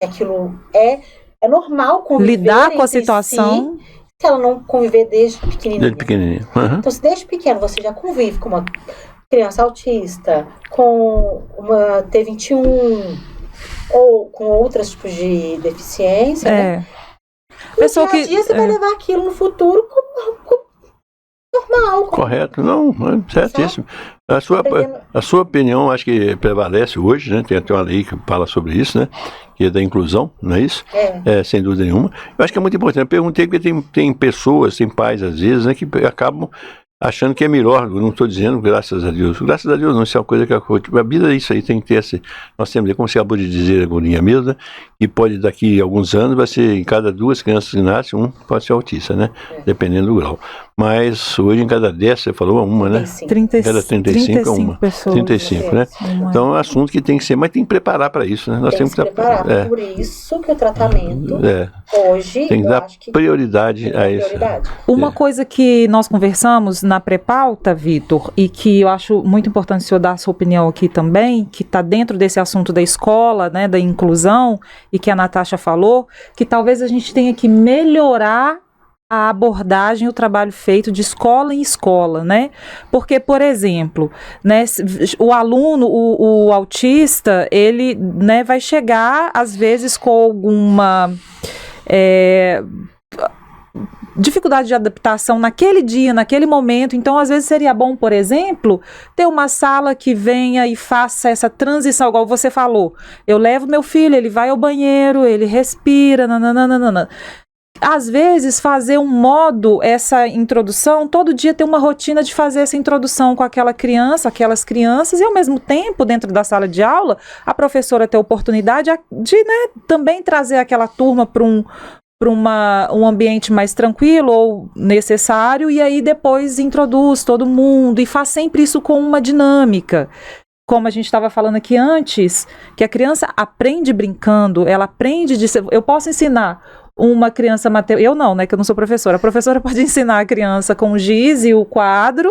que aquilo é normal conviver lidar com a situação se ela não conviver desde pequenininha? Então, se desde pequeno você já convive com uma criança autista, com uma T21 ou com outros tipos de deficiência, né? Pessoa que você vai levar aquilo no futuro como normal. Correto, não, certíssimo. A sua opinião, acho que prevalece hoje, né? Tem até uma lei que fala sobre isso, né? Que é da inclusão, não é isso? Sem dúvida nenhuma. Eu acho que é muito importante. Eu perguntei porque tem pessoas, tem pais às vezes, né? Que acabam achando que é melhor. Eu não estou dizendo graças a Deus. Graças a Deus não, isso é uma coisa que a vida é isso aí, tem que ter nós temos, como você acabou de dizer, a Gurinha mesmo, né? E pode daqui a alguns anos, vai ser em cada 2 crianças que nascem, um pode ser autista, né? Dependendo do grau. mas hoje em cada 10, você falou uma, né? 35. Cada 35 é uma. pessoas. 35, né? Então é um assunto que tem que ser, mas tem que preparar para isso, né? Nós Tem que se preparar. Por isso que o tratamento hoje tem que dar prioridade a isso. Uma coisa que nós conversamos na pré-pauta, Vitor, e que eu acho muito importante o senhor dar a sua opinião aqui também, que está dentro desse assunto da escola, né, da inclusão, e que a Natasha falou, que talvez a gente tenha que melhorar a abordagem, o trabalho feito de escola em escola, né? Porque, por exemplo, né, o aluno, o autista, ele, né, vai chegar, às vezes, com alguma dificuldade de adaptação naquele dia, naquele momento. Então, às vezes, seria bom, por exemplo, ter uma sala que venha e faça essa transição, igual você falou. Eu levo meu filho, ele vai ao banheiro, ele respira, nananana. Às vezes, fazer um modo, essa introdução, todo dia ter uma rotina de fazer essa introdução com aquela criança, aquelas crianças, e ao mesmo tempo, dentro da sala de aula, a professora ter a oportunidade de, né, também trazer aquela turma para um ambiente mais tranquilo ou necessário, e aí depois introduz todo mundo, e faz sempre isso com uma dinâmica. Como a gente estava falando aqui antes, que a criança aprende brincando, ela aprende de ser... Eu posso ensinar uma criança eu não, né, que eu não sou professora. A professora pode ensinar a criança com o giz e o quadro,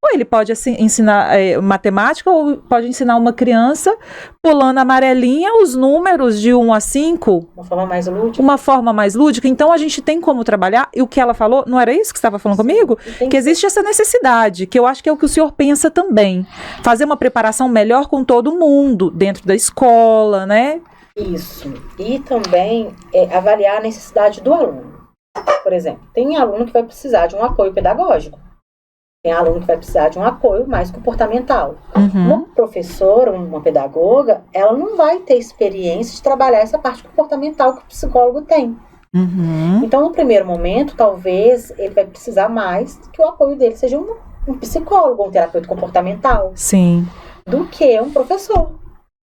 ou ele pode ensinar matemática, ou pode ensinar uma criança pulando amarelinha os números de 1 a 5. Uma forma mais lúdica. Uma forma mais lúdica. Então, a gente tem como trabalhar, e o que ela falou, não era isso que você estava falando comigo? Que existe essa necessidade, que eu acho que é o que o senhor pensa também. Fazer uma preparação melhor com todo mundo, dentro da escola, né? Isso. E também avaliar a necessidade do aluno. Por exemplo, tem aluno que vai precisar de um apoio pedagógico. Tem aluno que vai precisar de um apoio mais comportamental. Uma professora, uma pedagoga, ela não vai ter experiência de trabalhar essa parte comportamental que o psicólogo tem. Então, no primeiro momento, talvez ele vai precisar mais que o apoio dele seja um psicólogo, um terapeuta comportamental. Sim. Do que um professor.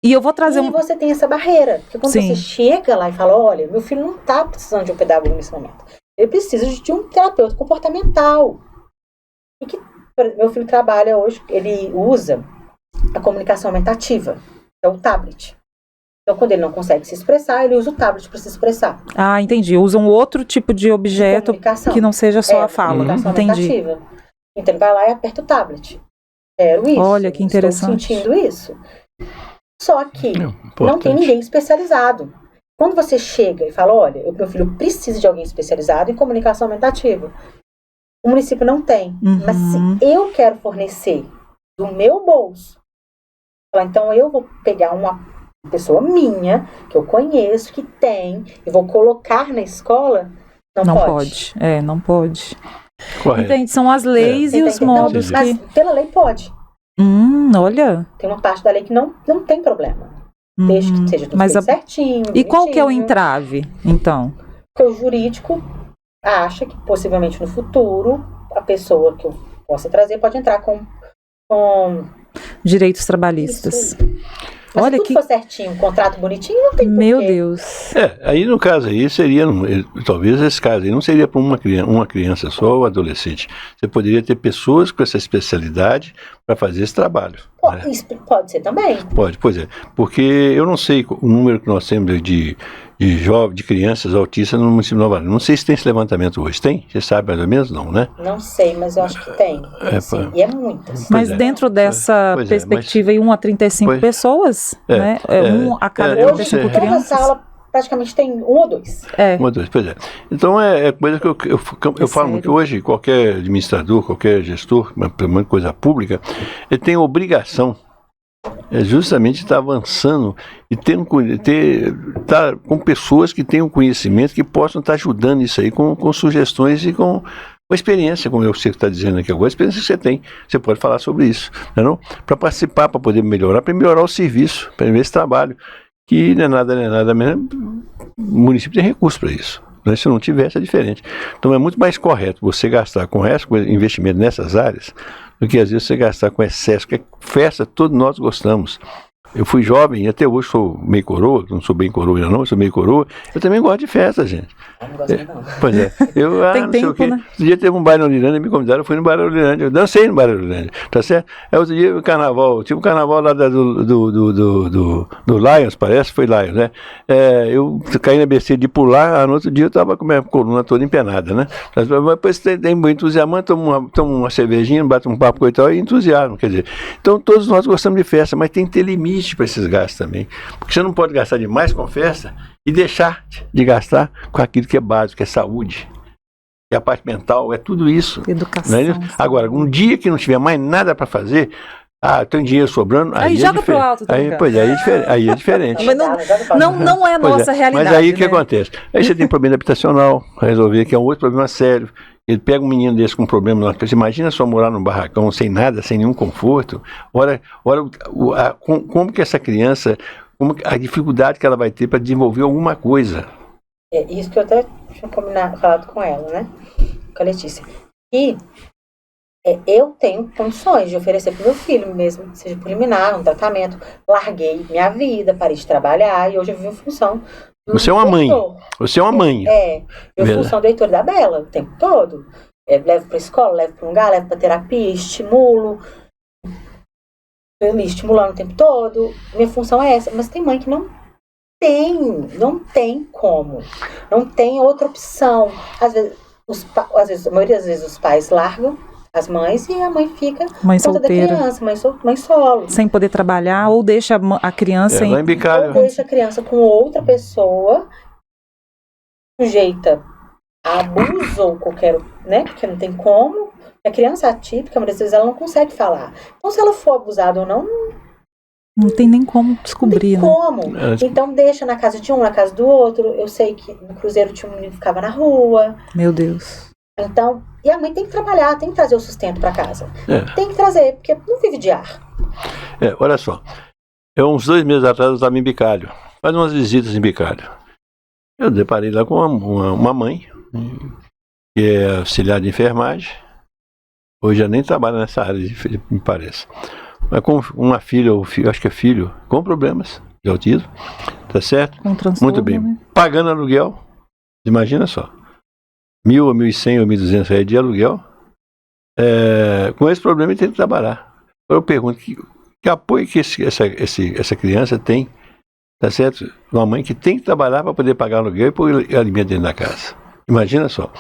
E eu vou trazer você tem essa barreira. Porque quando você chega lá e fala, olha, meu filho não está precisando de um pedagogo nesse momento. Ele precisa de um terapeuta comportamental. E que meu filho trabalha hoje, ele usa a comunicação aumentativa, é o tablet. Então, quando ele não consegue se expressar, ele usa o tablet para se expressar. Ah, entendi. Usa um outro tipo de objeto que não seja só a fala. Comunicação entendi. Aumentativa. Então, ele vai lá e aperta o tablet. Quero isso. Olha, que interessante. Estou sentindo isso. Só que não tem ninguém especializado. Quando você chega e fala, olha, meu filho precisa de alguém especializado em comunicação aumentativa, o município não tem. Mas se eu quero fornecer do meu bolso, então eu vou pegar uma pessoa minha, que eu conheço, que tem, e vou colocar na escola, não pode. Não pode. Correto. Entende? São as leis e os modos que... Mas pela lei pode. Olha. Tem uma parte da lei que não tem problema. Desde que seja tudo feito certinho. E qual que é o entrave, então? Porque o jurídico acha que possivelmente no futuro a pessoa que eu possa trazer pode entrar com direitos trabalhistas. Mas olha, se tudo for certinho, um contrato bonitinho, não tem porquê. Meu Deus. Aí no caso aí seria, talvez esse caso aí não seria para uma criança só ou adolescente. Você poderia ter pessoas com essa especialidade para fazer esse trabalho. Isso pode ser também. Pode, pois é. Porque eu não sei o número que nós temos de crianças autistas no município de Nova Lima. Não sei se tem esse levantamento hoje. Tem? Você sabe mais ou menos? Não, né? Não sei, mas eu acho que tem. E é muitas. Mas dentro dessa perspectiva, 1 a 35 pessoas, né? 1 a cada 35 crianças. Toda sala praticamente tem 1 ou 2. 1 ou 2, pois é. Então é coisa que eu falo que hoje qualquer administrador, qualquer gestor, pelo menos coisa pública, ele tem obrigação justamente estar avançando e estar com pessoas que tenham conhecimento, que possam estar ajudando isso aí com sugestões e com experiência, como você está dizendo aqui agora, a experiência que você tem. Você pode falar sobre isso, não? Para participar, para poder melhorar o serviço, para ver esse trabalho, que não é nada mesmo. O município tem recurso para isso. Né? Se não tivesse, é diferente. Então é muito mais correto você gastar com investimento nessas áreas do que às vezes você gastar com excesso, que festa todos nós gostamos. Eu fui jovem, até hoje sou meio coroa, não sou bem coroa ainda não, sou meio coroa. Eu também gosto de festa, gente. Eu não gosto não. Pois é. Eu, Tem não sei tempo, o quê. né? Outro dia teve um baile na Olirândia, me convidaram, eu fui no baile na Olirândia. Eu dancei no baile na Olirândia, tá certo? Aí outro dia o carnaval, tinha um carnaval lá do Lions, parece, foi Lions, né? Eu caí na besteira de pular, no outro dia eu tava com a minha coluna toda empenada, né? Mas depois tem muito entusiasmante, toma uma cervejinha, bate um papo com e tal, e entusiasmo, quer dizer. Então todos nós gostamos de festa, mas tem que ter limite para esses gastos também. Porque você não pode gastar demais com festa e deixar de gastar com aquilo que é básico, que é saúde, que é a parte mental, é tudo isso. Educação. Não é isso? Agora, um dia que não tiver mais nada para fazer, tem dinheiro sobrando, Aí aí joga é pro alto, tá aí, brincando. pois é, aí é diferente. Mas não é a Pois nossa realidade. Mas aí o que né? acontece? Aí você tem problema habitacional, resolver, que é um outro problema sério. Ele pega um menino desse com um problema na casa. Imagina só morar num barracão sem nada, sem nenhum conforto. Como que essa criança, a dificuldade que ela vai ter para desenvolver alguma coisa. É isso que eu até tinha falado com ela, né? Com a Letícia. E eu tenho condições de oferecer para o meu filho mesmo, seja por liminar, um tratamento. Larguei minha vida, parei de trabalhar e hoje eu vivo em função do Você é uma mãe. Heitor. Você é uma mãe. Eu em função do Heitor e da Bela o tempo todo. Levo para escola, levo para um lugar, levo para terapia, estimulo. Eu me estimulando o tempo todo. Minha função é essa. Mas tem mãe que não tem como. Não tem outra opção. Às vezes, a maioria das vezes os pais largam as mães e a mãe fica Mãe por conta da solteira. criança, mãe solo. Sem poder trabalhar, ou deixa a criança Lá em Bicalho. Ou deixa a criança com outra pessoa, sujeita a abuso ou qualquer, né? Porque não tem como. A criança atípica, muitas vezes ela não consegue falar. Então, se ela for abusada ou não tem nem como descobrir, não tem como. Então, deixa na casa de um, na casa do outro. Eu sei que no Cruzeiro tinha um menino que ficava na rua. Meu Deus. Então, e a mãe tem que trabalhar, tem que trazer o sustento para casa. Tem que trazer, porque não vive de ar. Olha só. Uns 2 meses atrás eu estava em Bicalho. Faz umas visitas em Bicalho. Eu deparei lá com uma mãe, que é auxiliar de enfermagem. Hoje já nem trabalha nessa área, me parece. Mas com uma filha, ou filho, acho que é filho, com problemas de autismo. Tá certo? Com transtorno, muito bem. Né? Pagando aluguel. Imagina só. 1.000 ou 1.100 ou 1.200 reais de aluguel. Com esse problema ele tem que trabalhar. Eu pergunto, que apoio que essa criança tem, tá certo? Uma mãe que tem que trabalhar para poder pagar aluguel e pôr alimento dentro da casa. Imagina só.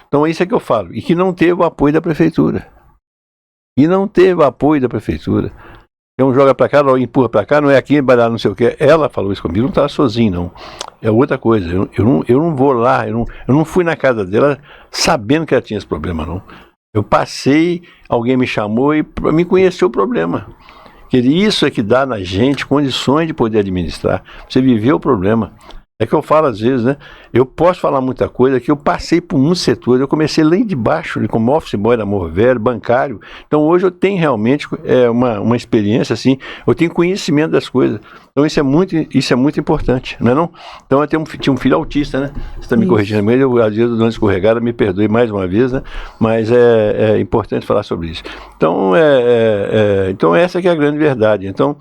Então isso é que eu falo. E que não teve o apoio da prefeitura. Um joga para cá, outro empurra para cá, não é aqui, vai dar não sei o que. Ela falou isso comigo, não estava sozinho, não. É outra coisa. Eu não vou lá, eu não fui na casa dela sabendo que ela tinha esse problema, não. Eu passei, alguém me chamou e me conheceu o problema. Isso é que dá na gente condições de poder administrar. Você viveu o problema. É que eu falo às vezes, né? Eu posso falar muita coisa, que eu passei por muitos setores, eu comecei lá de baixo, como office boy da Morvelli, bancário. Então hoje eu tenho realmente uma experiência assim, eu tenho conhecimento das coisas. Então isso é muito importante, não é não? Então eu tinha um filho autista, né? Você está me corrigindo, mas às vezes eu dou uma escorregada, me perdoe mais uma vez, né? Mas é importante falar sobre isso. Então, então essa que é a grande verdade. Então,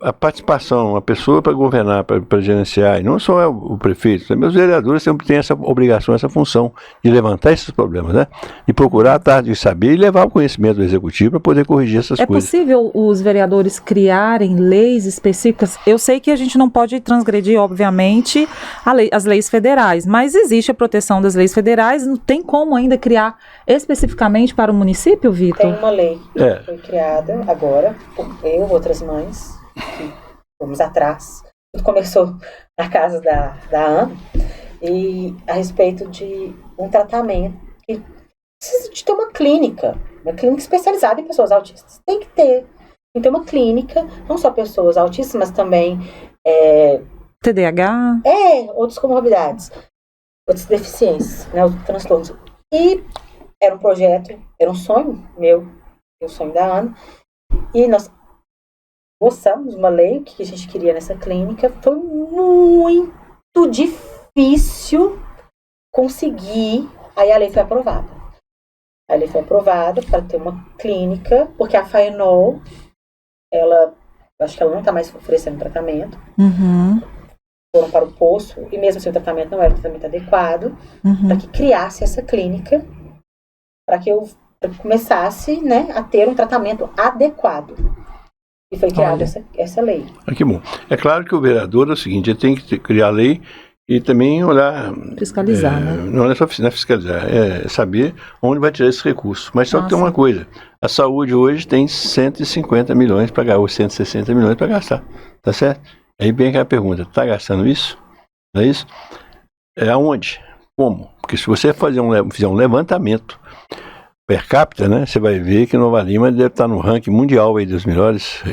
a participação, a pessoa para governar, para gerenciar, e não só o prefeito, também os vereadores sempre têm essa obrigação, essa função de levantar esses problemas, né? De procurar a tarde de saber e levar o conhecimento do executivo para poder corrigir essas coisas. É possível os vereadores criarem leis específicas? Eu sei que a gente não pode transgredir, obviamente, as leis federais, mas existe a proteção das leis federais, não tem como ainda criar especificamente para o município, Vitor? Tem uma lei que foi criada agora, por eu e outras mães, que fomos atrás. Tudo começou na casa da Ana, e a respeito de um tratamento que precisa de ter uma clínica especializada em pessoas autistas. Tem que ter uma clínica, não só pessoas autistas, mas também TDAH. Outras comorbidades, outras deficiências, né, outros transtornos. E era um projeto, era um sonho meu, o sonho da Ana, e nós gostamos de uma lei, o que a gente queria nessa clínica. Foi muito difícil conseguir. Aí a lei foi aprovada. A lei foi aprovada para ter uma clínica, porque a FAENOL, ela Eu acho que ela não está mais oferecendo tratamento. Uhum. Foram para o poço, e mesmo assim o tratamento não era o tratamento adequado, para que criasse essa clínica, para que eu começasse, né, a ter um tratamento adequado. E foi criada essa lei. Que bom. É claro que o vereador é o seguinte, ele tem que criar a lei e também olhar... Fiscalizar, né? Não é só fiscalizar, é saber onde vai tirar esse recurso. Mas só que tem uma coisa, a saúde hoje tem 150 milhões para gastar, ou 160 milhões para gastar, tá certo? Aí vem aquela pergunta, está gastando isso? Não é isso? Aonde? Como? Porque se você fizer um levantamento per capita, né, você vai ver que Nova Lima deve estar no ranking mundial aí dos melhores.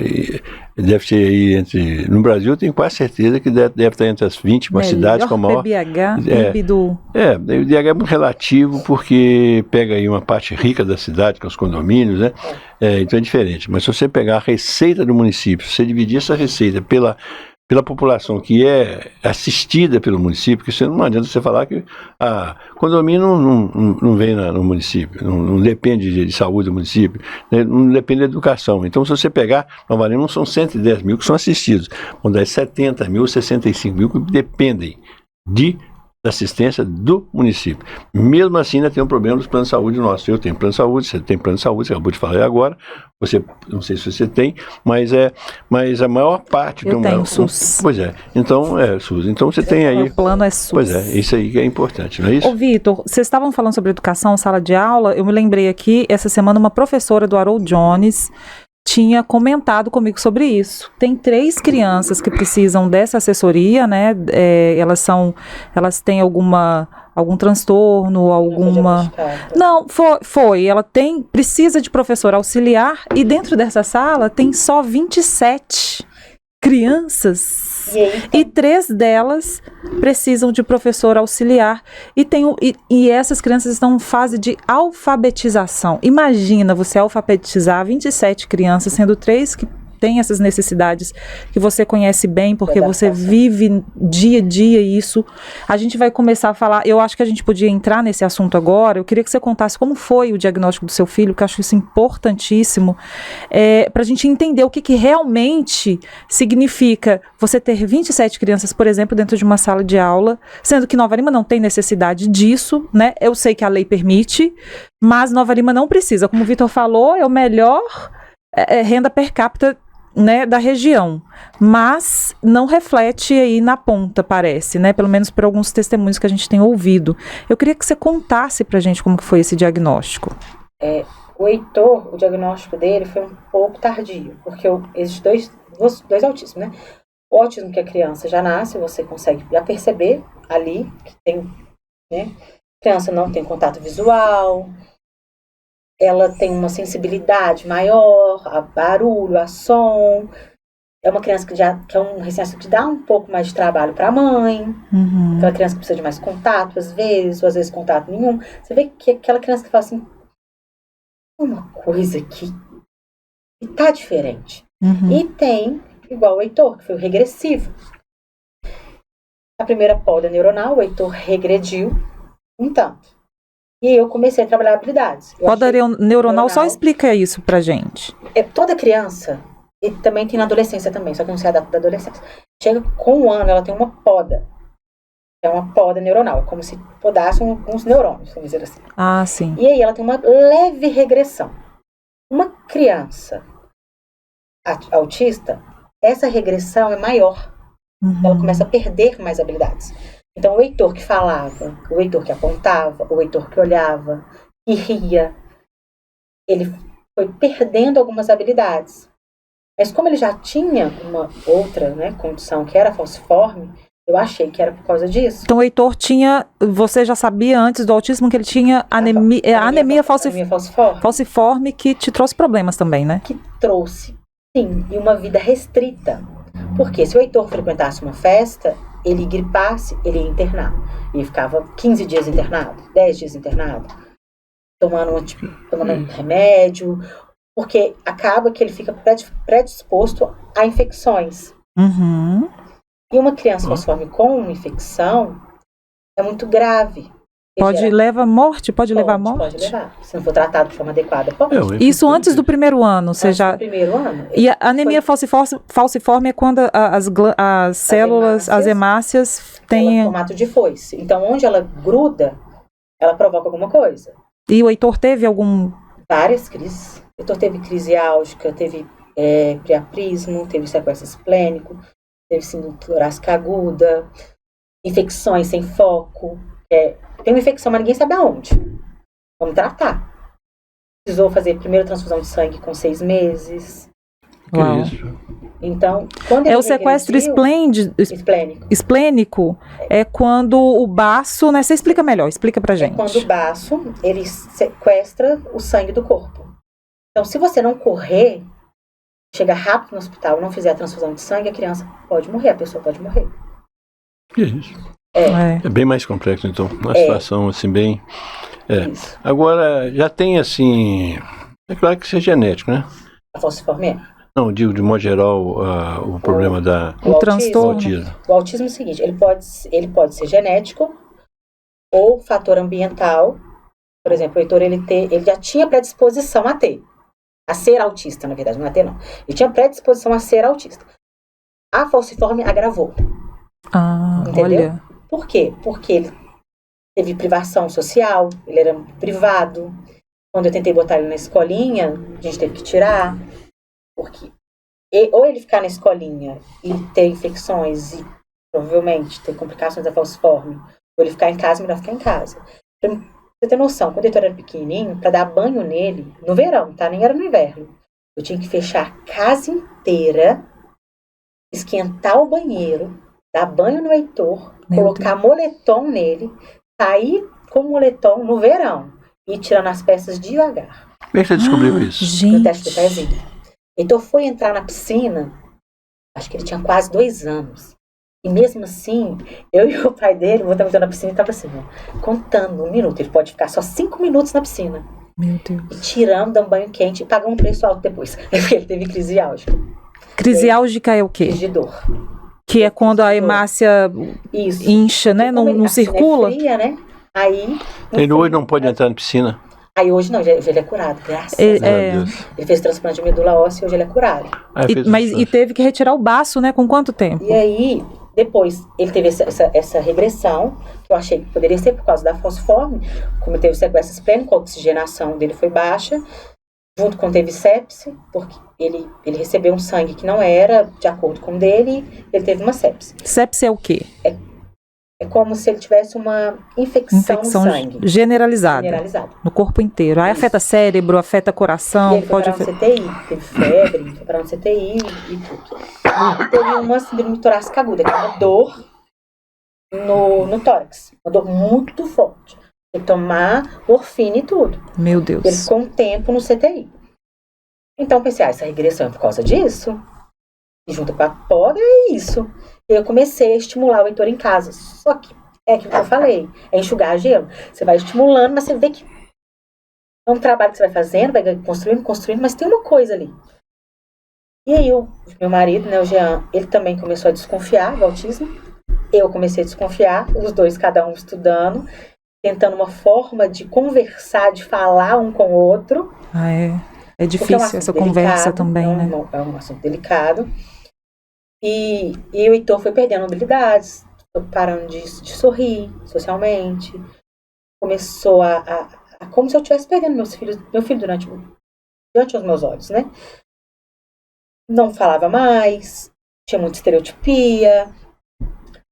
Deve ser aí no Brasil, eu tenho quase certeza que deve estar entre as 20 cidades com a maior... PBH, do... o PBH é muito relativo porque pega aí uma parte rica da cidade, com os condomínios, né? Então é diferente. Mas se você pegar a receita do município, se você dividir essa receita pela população que é assistida pelo município, porque não adianta você falar que condomínio não vem no município, não depende de saúde do município, né, não depende da educação. Então, se você pegar, Nova Lima não são 110 mil que são assistidos, vão dar 70 mil, 65 mil que dependem da assistência do município. Mesmo assim, ainda tem um problema dos planos de saúde nossos. Eu tenho plano de saúde, você tem plano de saúde, você acabou de falar agora, você, não sei se você tem, mas a maior parte... Eu tenho SUS. Pois é, então SUS. Então você tem aí... O plano é SUS. Pois é, isso aí que é importante, não é isso? Ô Vitor, vocês estavam falando sobre educação, sala de aula, eu me lembrei aqui, essa semana uma professora do Harold Jones tinha comentado comigo sobre isso. Tem 3 crianças que precisam dessa assessoria, né? Elas têm algum transtorno, alguma... Não, foi. Ela precisa de professor auxiliar e dentro dessa sala tem só 27 crianças. E 3 delas precisam de professor auxiliar. E essas crianças estão em fase de alfabetização. Imagina você alfabetizar 27 crianças, sendo 3 que têm essas necessidades que você conhece bem, porque você vive dia a dia isso. A gente vai começar a falar, eu acho que a gente podia entrar nesse assunto agora. Eu queria que você contasse como foi o diagnóstico do seu filho, porque eu acho isso importantíssimo, para a gente entender o que realmente significa você ter 27 crianças, por exemplo, dentro de uma sala de aula, sendo que Nova Lima não tem necessidade disso, né? Eu sei que a lei permite, mas Nova Lima não precisa. Como o Vitor falou, é o melhor renda per capita, né, da região, mas não reflete aí na ponta, parece, né, pelo menos por alguns testemunhos que a gente tem ouvido. Eu queria que você contasse pra gente como que foi esse diagnóstico. O Heitor, o diagnóstico dele foi um pouco tardio, porque existem dois autismos, né? O autismo que a criança já nasce, você consegue já perceber ali que tem, né? A criança não tem contato visual, ela tem uma sensibilidade maior a barulho, a som. É uma criança que é um recém-nascido que dá um pouco mais de trabalho para a mãe. Uhum. Aquela criança que precisa de mais contato, às vezes, ou às vezes contato nenhum. Você vê que aquela criança que fala assim, uma coisa que tá diferente. Uhum. E tem, igual o Heitor, que foi o regressivo. A primeira poda neuronal, o Heitor regrediu um tanto. E eu comecei a trabalhar habilidades. Poda neuronal, só explica isso pra gente. Toda criança, e também tem na adolescência também, só que não se adapta da adolescência. Chega com 1 ano, ela tem uma poda. É uma poda neuronal, é como se podassem uns neurônios, vamos dizer assim. Ah, sim. E aí ela tem uma leve regressão. Uma criança autista, essa regressão é maior. Uhum. Ela começa a perder mais habilidades. Então, o Heitor que falava, o Heitor que apontava, o Heitor que olhava, que ria, ele foi perdendo algumas habilidades. Mas como ele já tinha uma outra, né, condição que era falciforme, eu achei que era por causa disso. Então, o Heitor você já sabia antes do autismo que ele tinha anemia falciforme, que te trouxe problemas também, né? Que trouxe, sim, e uma vida restrita. Porque se o Heitor frequentasse uma festa, ele gripasse, ele ia internar. E ficava 15 dias internado, 10 dias internado, tomando remédio, porque acaba que ele fica predisposto a infecções. Uhum. E uma criança falciforme com uma infecção é muito grave. Leva à morte? Pode levar à morte? Pode levar. Se não for tratado de forma adequada, pode. Isso antes do primeiro ano? Do primeiro ano. E a anemia falciforme é quando as células, as hemácias têm... Ela formato de foice. Então, onde ela gruda, ela provoca alguma coisa. E o Heitor teve várias crises. O Heitor teve crise álgica, teve priaprismo, teve sequestro esplênico, teve síndrome torácica aguda, infecções sem foco. Tem uma infecção, mas ninguém sabe aonde. Vamos tratar. Precisou fazer primeira transfusão de sangue com 6 meses. Uau. Então, quando ele o sequestro esplênico é quando o baço, né? Você explica melhor, explica pra gente. Quando o baço, ele sequestra o sangue do corpo. Então, se você não correr, chegar rápido no hospital e não fizer a transfusão de sangue, a criança pode morrer, a pessoa pode morrer. Que isso? É bem mais complexo, então. Uma situação assim, bem... Isso. Agora, já tem assim... É claro que isso é genético, né? A falciforme Não, digo de modo geral o problema o transtorno. O autismo é o seguinte, ele pode ser genético ou fator ambiental. Por exemplo, o Heitor, ele já tinha predisposição a ser autista, na verdade, não a ter não. Ele tinha predisposição a ser autista. A falciforme agravou. Entendeu? Olha. Por quê? Porque ele teve privação social, ele era privado. Quando eu tentei botar ele na escolinha, a gente teve que tirar. Porque ou ele ficar na escolinha e ter infecções e provavelmente ter complicações da falciforme, ou ele ficar em casa, melhor ficar em casa. Pra você ter noção, quando o Heitor era pequenininho, para dar banho nele, no verão, tá? Nem era no inverno, eu tinha que fechar a casa inteira, esquentar o banheiro, dar banho no Heitor, colocar moletom nele, sair com o moletom no verão e tirando as peças devagar. Como é que você descobriu isso? No teste do pezinho. Heitor foi entrar na piscina, acho que ele tinha quase 2 anos. E mesmo assim, eu e o pai dele, botamos na piscina e estava assim, contando 1 minuto. Ele pode ficar só 5 minutos na piscina. Meu Deus. E tiramos, dando banho quente e pagamos um preço alto depois. Porque ele teve crise álgica. Crise álgica é o quê? Crise de dor. Que é quando a hemácia incha, né? Não circula. É fria, né? Aí... Ele hoje não pode entrar na piscina? Aí hoje não, hoje ele é curado, graças a Deus. Ele fez transplante de medula óssea e hoje ele é curado. E teve que retirar o baço, né? Com quanto tempo? E aí, depois, ele teve essa regressão, que eu achei que poderia ser por causa da falciforme, como teve sequestro esplênico, a oxigenação dele foi baixa, junto com teve sepse, porque ele recebeu um sangue que não era de acordo com o dele, ele teve uma sepse. Sepse é o quê? É como se ele tivesse uma infecção no sangue. Generalizada. No corpo inteiro. Aí afeta cérebro, afeta coração. E ele foi parar no CTI, teve febre, foi parar no CTI e tudo. E teve uma síndrome torácica aguda, que é uma dor no tórax. Uma dor muito forte. Tem que tomar morfina e tudo. Meu Deus. Ele ficou um tempo no CTI. Então eu pensei, essa regressão é por causa disso? E junto com a poda é isso. Eu comecei a estimular o Heitor em casa. Só que, é aquilo que eu falei, é enxugar gelo. Você vai estimulando, mas você vê que é um trabalho que você vai fazendo, vai construindo, mas tem uma coisa ali. E aí, meu marido, né, o Jean, ele também começou a desconfiar do autismo. Eu comecei a desconfiar, os dois, cada um estudando, tentando uma forma de conversar, de falar um com o outro. É difícil essa conversa também, né? É um assunto delicado. E o Heitor foi perdendo habilidades, parando de sorrir socialmente. Começou como se eu estivesse perdendo meu filho durante os meus olhos, né? Não falava mais, tinha muita estereotipia,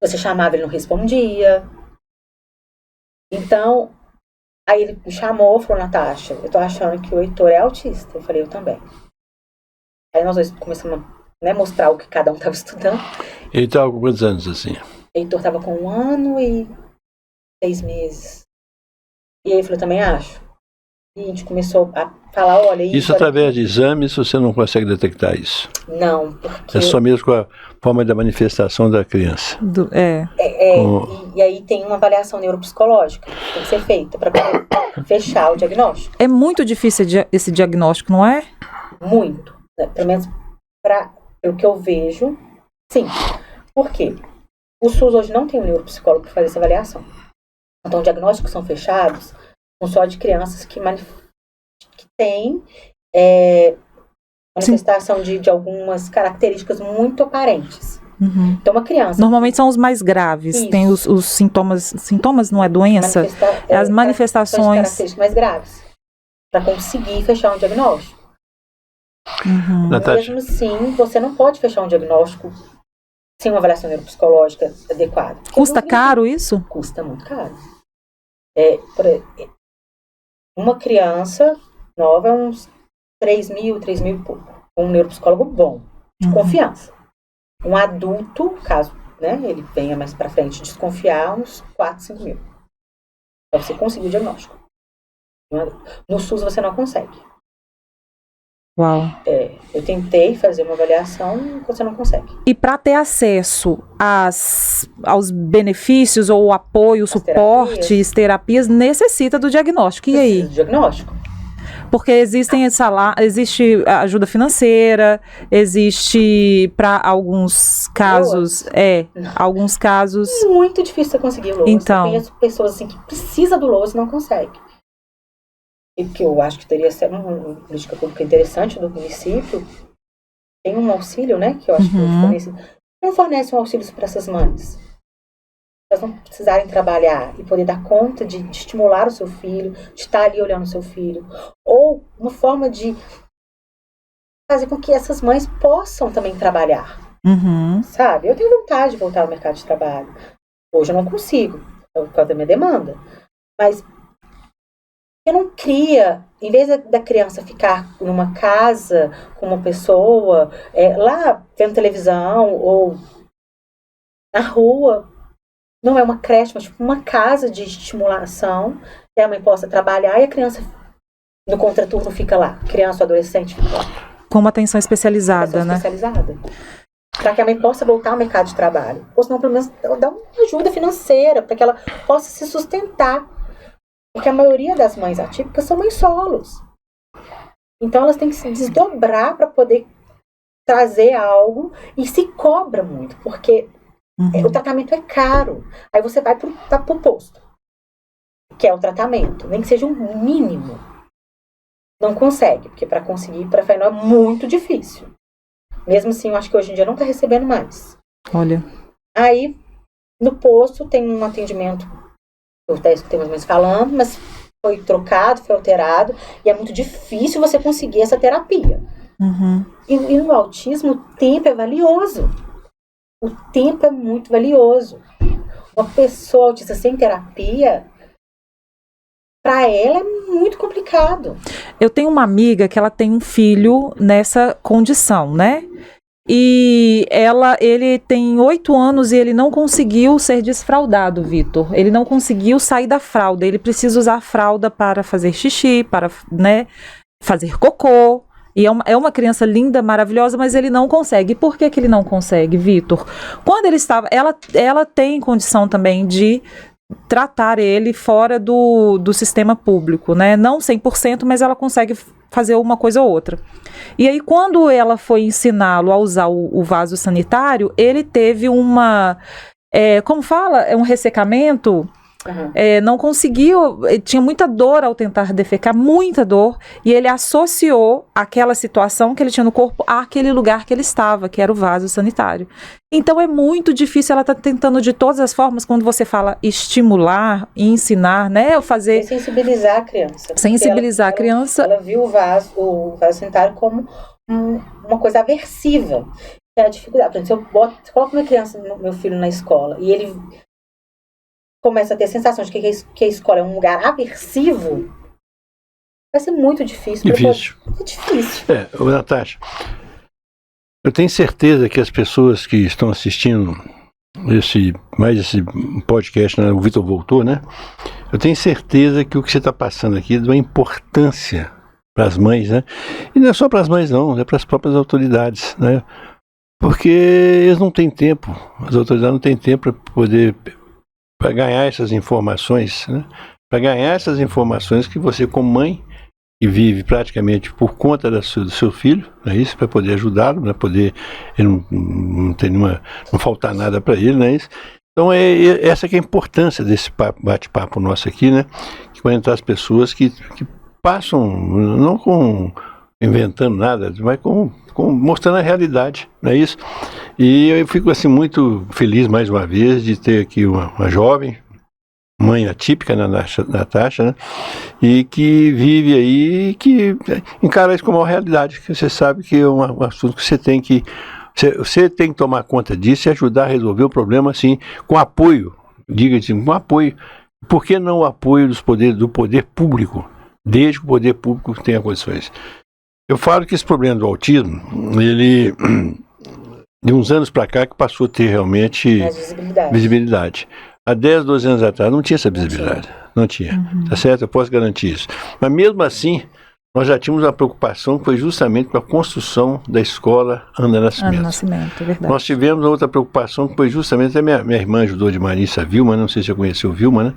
você chamava, ele não respondia. Então, aí ele me chamou e falou, Natasha, eu tô achando que o Heitor é autista. Eu falei, eu também. Aí nós dois começamos a mostrar o que cada um estava estudando. Ele estava com quantos anos, assim? Heitor estava com 1 ano e 6 meses. E aí ele falou, também acho. E a gente começou a falar, olha... Isso através de exames, você não consegue detectar isso? Não, porque... É só mesmo com a forma da manifestação da criança. E aí tem uma avaliação neuropsicológica que tem que ser feita para poder fechar o diagnóstico. É muito difícil esse diagnóstico, não é? Muito. Pelo menos pelo que eu vejo, sim. Por quê? O SUS hoje não tem um neuropsicólogo para fazer essa avaliação. Então, diagnósticos são fechados não só de crianças que têm manifestação de algumas características muito aparentes. Uhum. Então, uma criança... Normalmente são os mais graves. Isso. Tem os sintomas... Sintomas não é doença? As manifestações... características mais graves. Para conseguir fechar um diagnóstico. Uhum. Mesmo assim, você não pode fechar um diagnóstico sem uma avaliação neuropsicológica adequada. Custa caro isso? Custa muito caro. Uma criança nova é uns 3 mil e pouco. Um neuropsicólogo bom, de confiança. Um adulto, caso ele venha mais pra frente desconfiar, uns 4, 5 mil. Pra você conseguir o diagnóstico. No SUS você não consegue. Uau. Eu tentei fazer uma avaliação, você não consegue. E para ter acesso aos benefícios ou apoio, suportes, terapias, necessita do diagnóstico. E aí? Do diagnóstico. Porque existe ajuda financeira, existe para alguns casos, alguns casos... Muito difícil você conseguir o LOAS. Então, eu conheço pessoas assim que precisam do LOAS e não conseguem. E que eu acho que teria sido uma política pública interessante do município. Tem um auxílio, que eu acho que não fornece um auxílio para essas mães. Elas não precisarem trabalhar e poder dar conta de estimular o seu filho, de estar ali olhando o seu filho. Ou uma forma de fazer com que essas mães possam também trabalhar. Sabe? Eu tenho vontade de voltar ao mercado de trabalho. Hoje eu não consigo, por causa da minha demanda. Mas eu não cria, em vez da criança ficar numa casa com uma pessoa, lá vendo televisão ou na rua, não é uma creche, mas tipo uma casa de estimulação, que a mãe possa trabalhar e a criança no contraturno fica lá, criança ou adolescente fica lá. Com uma atenção especializada, especializada. Para que a mãe possa voltar ao mercado de trabalho. Ou senão, pelo menos, dar uma ajuda financeira, para que ela possa se sustentar. Porque a maioria das mães atípicas são mães solos. Então elas têm que se desdobrar para poder trazer algo e se cobra muito, porque o tratamento é caro. Aí você vai pro posto, que é o tratamento, nem que seja um mínimo. Não consegue, porque para conseguir parafernália é muito difícil. Mesmo assim, eu acho que hoje em dia não está recebendo mais. Olha. Aí, no posto tem um atendimento, eu até escutei mais ou menos falando, mas foi trocado, foi alterado, e é muito difícil você conseguir essa terapia. E no autismo, o tempo é valioso. O tempo é muito valioso. Uma pessoa autista sem terapia, para ela é muito complicado. Eu tenho uma amiga que ela tem um filho nessa condição, né? E ele tem 8 anos e ele não conseguiu ser desfraldado, Vitor. Ele não conseguiu sair da fralda. Ele precisa usar a fralda para fazer xixi, para fazer cocô. E é uma criança linda, maravilhosa, mas ele não consegue. E por que ele não consegue, Vitor? Quando ele estava... Ela tem condição também de tratar ele fora do sistema público, né? Não 100%, mas ela consegue fazer uma coisa ou outra. E aí, quando ela foi ensiná-lo a usar o vaso sanitário, ele teve como fala? Um ressecamento. Não conseguiu, tinha muita dor ao tentar defecar, muita dor, e ele associou aquela situação que ele tinha no corpo àquele lugar que ele estava, que era o vaso sanitário. Então é muito difícil, ela está tentando de todas as formas, quando você fala estimular, ensinar, fazer... E sensibilizar a criança. Sensibilizar a criança. Ela viu o vaso sanitário como uma coisa aversiva. É a dificuldade. Por exemplo, se eu coloco meu filho na escola, e ele começa a ter a sensação de que a escola é um lugar aversivo, vai ser muito difícil. Difícil. É difícil. Natasha, eu tenho certeza que as pessoas que estão assistindo esse podcast, o Vitor voltou, né? Eu tenho certeza que o que você está passando aqui é de uma importância para as mães, né? E não é só para as mães, não, é para as próprias autoridades, né? Porque eles não têm tempo, as autoridades não têm tempo para poder... para ganhar essas informações, né? Para ganhar essas informações que você, como mãe, que vive praticamente por conta do seu filho, não é isso? Para poder ajudá-lo, para poder não faltar nada para ele, não é isso? Então, essa que é a importância desse bate-papo nosso aqui, né? Que vai entrar as pessoas que passam, não inventando nada, mas mostrando a realidade, não é isso? E eu fico assim muito feliz mais uma vez de ter aqui uma jovem, mãe atípica, Natasha, né? E que vive aí e que encara isso como uma realidade, que você sabe que é um assunto que você tem que tomar conta disso e ajudar a resolver o problema, assim, com apoio, diga-se, com apoio. Por que não o apoio do poder público, desde que o poder público tenha condições? Eu falo que esse problema do autismo, ele, de uns anos para cá, que passou a ter realmente visibilidade. Há 10, 12 anos atrás não tinha essa visibilidade, não tinha, tá certo? Eu posso garantir isso. Mas mesmo assim, nós já tínhamos uma preocupação que foi justamente com a construção da escola Ana Nascimento. É verdade. Nós tivemos outra preocupação que foi justamente, até minha irmã ajudou de Marissa, a Vilma, não sei se você conheceu a Vilma, né?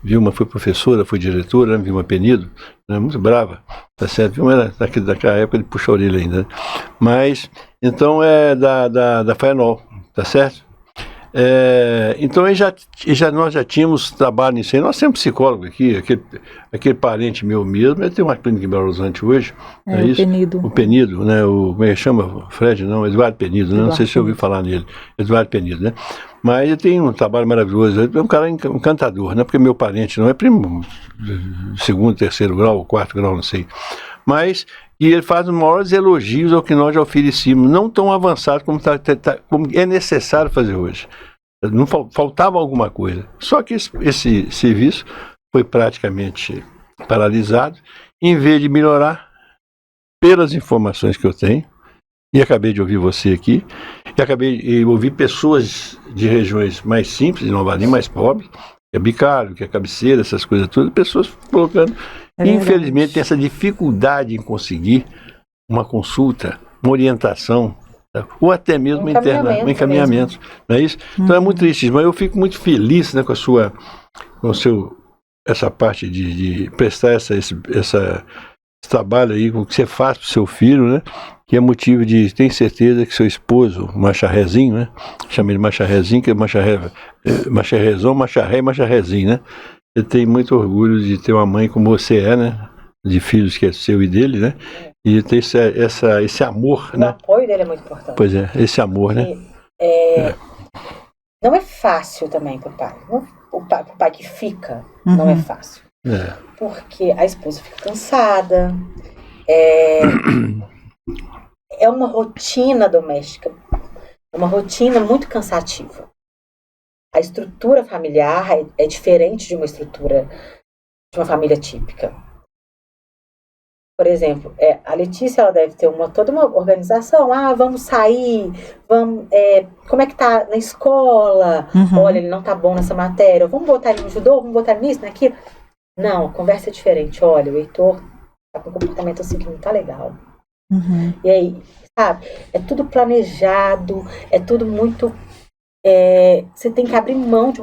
Vilma foi professora, foi diretora, né? Vilma Penido, né? Muito brava, tá certo? Vilma era daquela época de puxar a orelha ainda, né? Mas, então é da FAENOL, tá certo? Então nós já tínhamos trabalho nisso aí. Nós temos psicólogo aqui, aquele parente meu mesmo, ele tem uma clínica em Belo Horizonte hoje, é isso? O Penido, né? Como é que chama? Fred, não, Eduardo Penido, né? Não sei se você ouviu falar nele, Eduardo Penido, né? Mas ele tem um trabalho maravilhoso, ele é um cara encantador, né? Porque meu parente não é primo, segundo, terceiro grau, quarto grau, não sei. Mas ele faz os maiores elogios ao que nós já oferecemos, não tão avançado como é necessário fazer hoje. Não faltava alguma coisa. Só que esse serviço foi praticamente paralisado. Em vez de melhorar, pelas informações que eu tenho, e acabei de ouvir você aqui, e acabei de ouvir pessoas de regiões mais simples, de Nova Lima, mais pobres, que é Bicalho, que é Cabeceira, essas coisas todas, pessoas colocando. Infelizmente, tem essa dificuldade em conseguir uma consulta, uma orientação, ou até mesmo um encaminhamento, não é isso? Então é muito triste, mas eu fico muito feliz, né, essa parte de prestar esse trabalho aí, com o que você faz para o seu filho, né, que é motivo de, tenho certeza que seu esposo, Macharrezinho, né, chama ele Macharrezinho, que é Macharrezão, Macharré e Macharrezinho, né, eu tenho muito orgulho de ter uma mãe como você é, né, de filhos que é seu e dele, né, e ter esse amor, né? O apoio dele é muito importante. Pois é, esse amor, né? Não é fácil também pro pai. O pai que fica, não é fácil. Porque a esposa fica cansada. É uma rotina doméstica. É uma rotina muito cansativa. A estrutura familiar é diferente de uma estrutura de uma família típica. Por exemplo, a Letícia, ela deve ter toda uma organização. Vamos sair, como é que tá na escola? Olha, ele não tá bom nessa matéria. Vamos botar ele no judô, vamos botar ele nisso, naquilo. Não, a conversa é diferente. Olha, o Heitor tá com um comportamento assim que não tá legal. E aí, sabe? É tudo planejado, é tudo muito... você tem que abrir mão de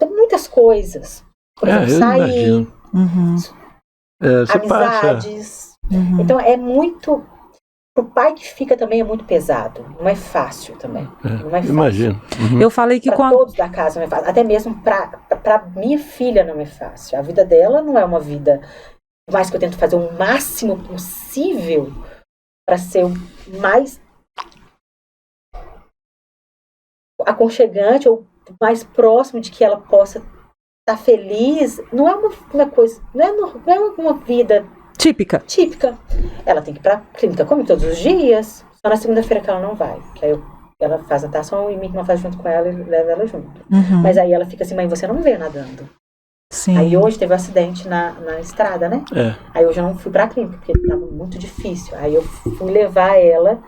muitas coisas. Por exemplo, sair... amizades. Então é muito. Pro pai que fica também é muito pesado. Não é fácil também. Não é fácil. Imagino. Eu falei que pra todos da casa não é fácil. Até mesmo pra minha filha não é fácil. A vida dela não é uma vida. Por mais que eu tento fazer o máximo possível para ser o mais aconchegante ou mais próximo de que ela possa tá feliz, não é uma coisa, não é uma vida típica. Ela tem que ir pra clínica, come todos os dias, só na segunda-feira que ela não vai, que aí ela faz natação e minha irmã faz junto com ela e leva ela junto. Mas aí ela fica assim, mãe, você não me vê nadando. Sim. Aí hoje teve um acidente na estrada, né? Aí hoje eu não fui pra clínica, porque tava muito difícil. Aí eu fui levar ela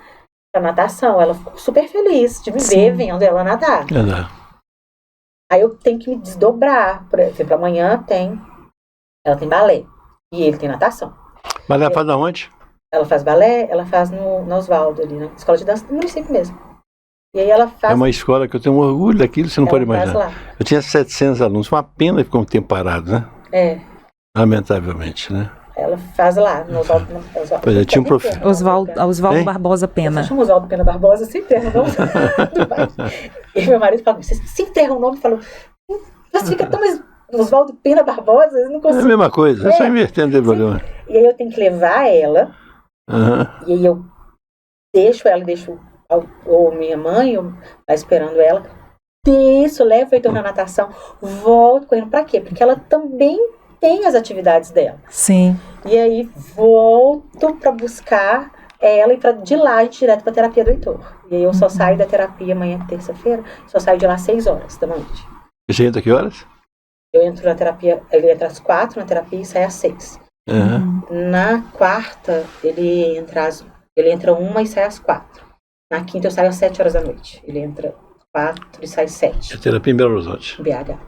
pra natação, ela ficou super feliz de me ver vendo ela nadar. Aí eu tenho que me desdobrar. Por exemplo, amanhã ela tem balé. E ele tem natação. Mas ela faz aonde? Ela faz balé, ela faz no Oswaldo ali, na escola de dança do município mesmo. E aí ela faz... É uma escola que eu tenho um orgulho daquilo, você não pode imaginar. Eu tinha 700 alunos, uma pena que ficou um tempo parado, né? Lamentavelmente, né? Ela faz lá, no Oswaldo. Pois é, tinha um professor. Oswaldo Barbosa Pena. Eu chamo Oswaldo Pena Barbosa, se enterra o nome do pai. E meu marido fala, você se enterra o nome, falou, você fica tão mais Oswaldo Pena Barbosa, eu não consigo. É a mesma coisa, é só invertendo o problema. E aí eu tenho que levar ela, e aí eu deixo minha mãe, eu tá esperando ela, desço, levo o Heitor na natação, volto correndo. Pra quê? Porque ela também tem as atividades dela. Sim. E aí volto pra buscar ela e de lá a gente direto pra terapia do Heitor. E aí eu só saio da terapia amanhã, terça-feira, só saio de lá às 6 horas da noite. E você entra que horas? Eu entro na terapia, ele entra às 4 na terapia e sai às 6. Na quarta, ele entra 1 e sai às 4. Na quinta eu saio às 7 horas da noite. Ele entra 4 e sai 7. A terapia em Belo Horizonte. BH.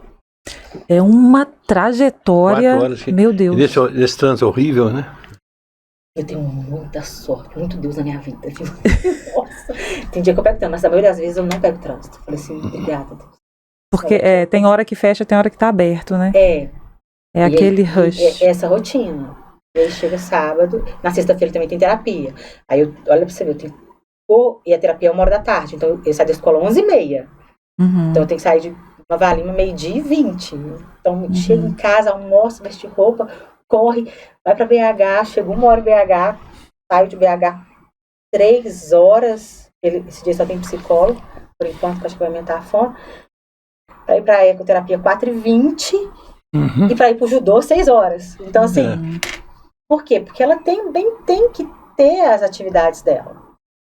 É uma trajetória. 4 horas. Meu Deus. E nesse trânsito horrível, né? Eu tenho muita sorte, muito Deus na minha vida, viu? Nossa. Tem dia que eu pego trânsito, mas a maioria das vezes eu não pego trânsito. Falei assim, obrigada, Deus. Porque tem hora que fecha, tem hora que tá aberto, né? É aquele rush. É essa rotina. E aí chega sábado, na sexta-feira também tem terapia. Aí olha pra você ver, e a terapia é 1h da tarde, então eu saio da escola 11h30. Então eu tenho que sair de Nova Lima 12h20. Então chego em casa, almoço, veste roupa, corre, vai pra BH, chego 1 hora em BH, saio de BH 3 horas, esse dia só tem psicólogo, por enquanto, que acho que vai aumentar a fome. Pra ir pra ecoterapia 4h20 e pra ir pro judô 6 horas. Então assim, por quê? Porque ela também tem que ter as atividades dela.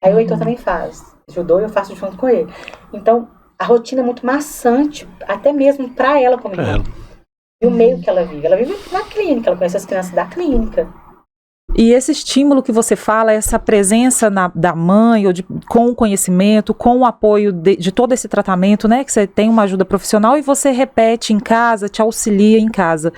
Aí o Heitor também faz judô e eu faço junto com ele. Então, a rotina é muito maçante, até mesmo pra ela como irmã. E o meio que ela vive. Ela vive na clínica, ela conhece as crianças da clínica. E esse estímulo que você fala, essa presença da mãe, ou com o conhecimento, com o apoio de todo esse tratamento, né? Que você tem uma ajuda profissional e você repete em casa, te auxilia em casa.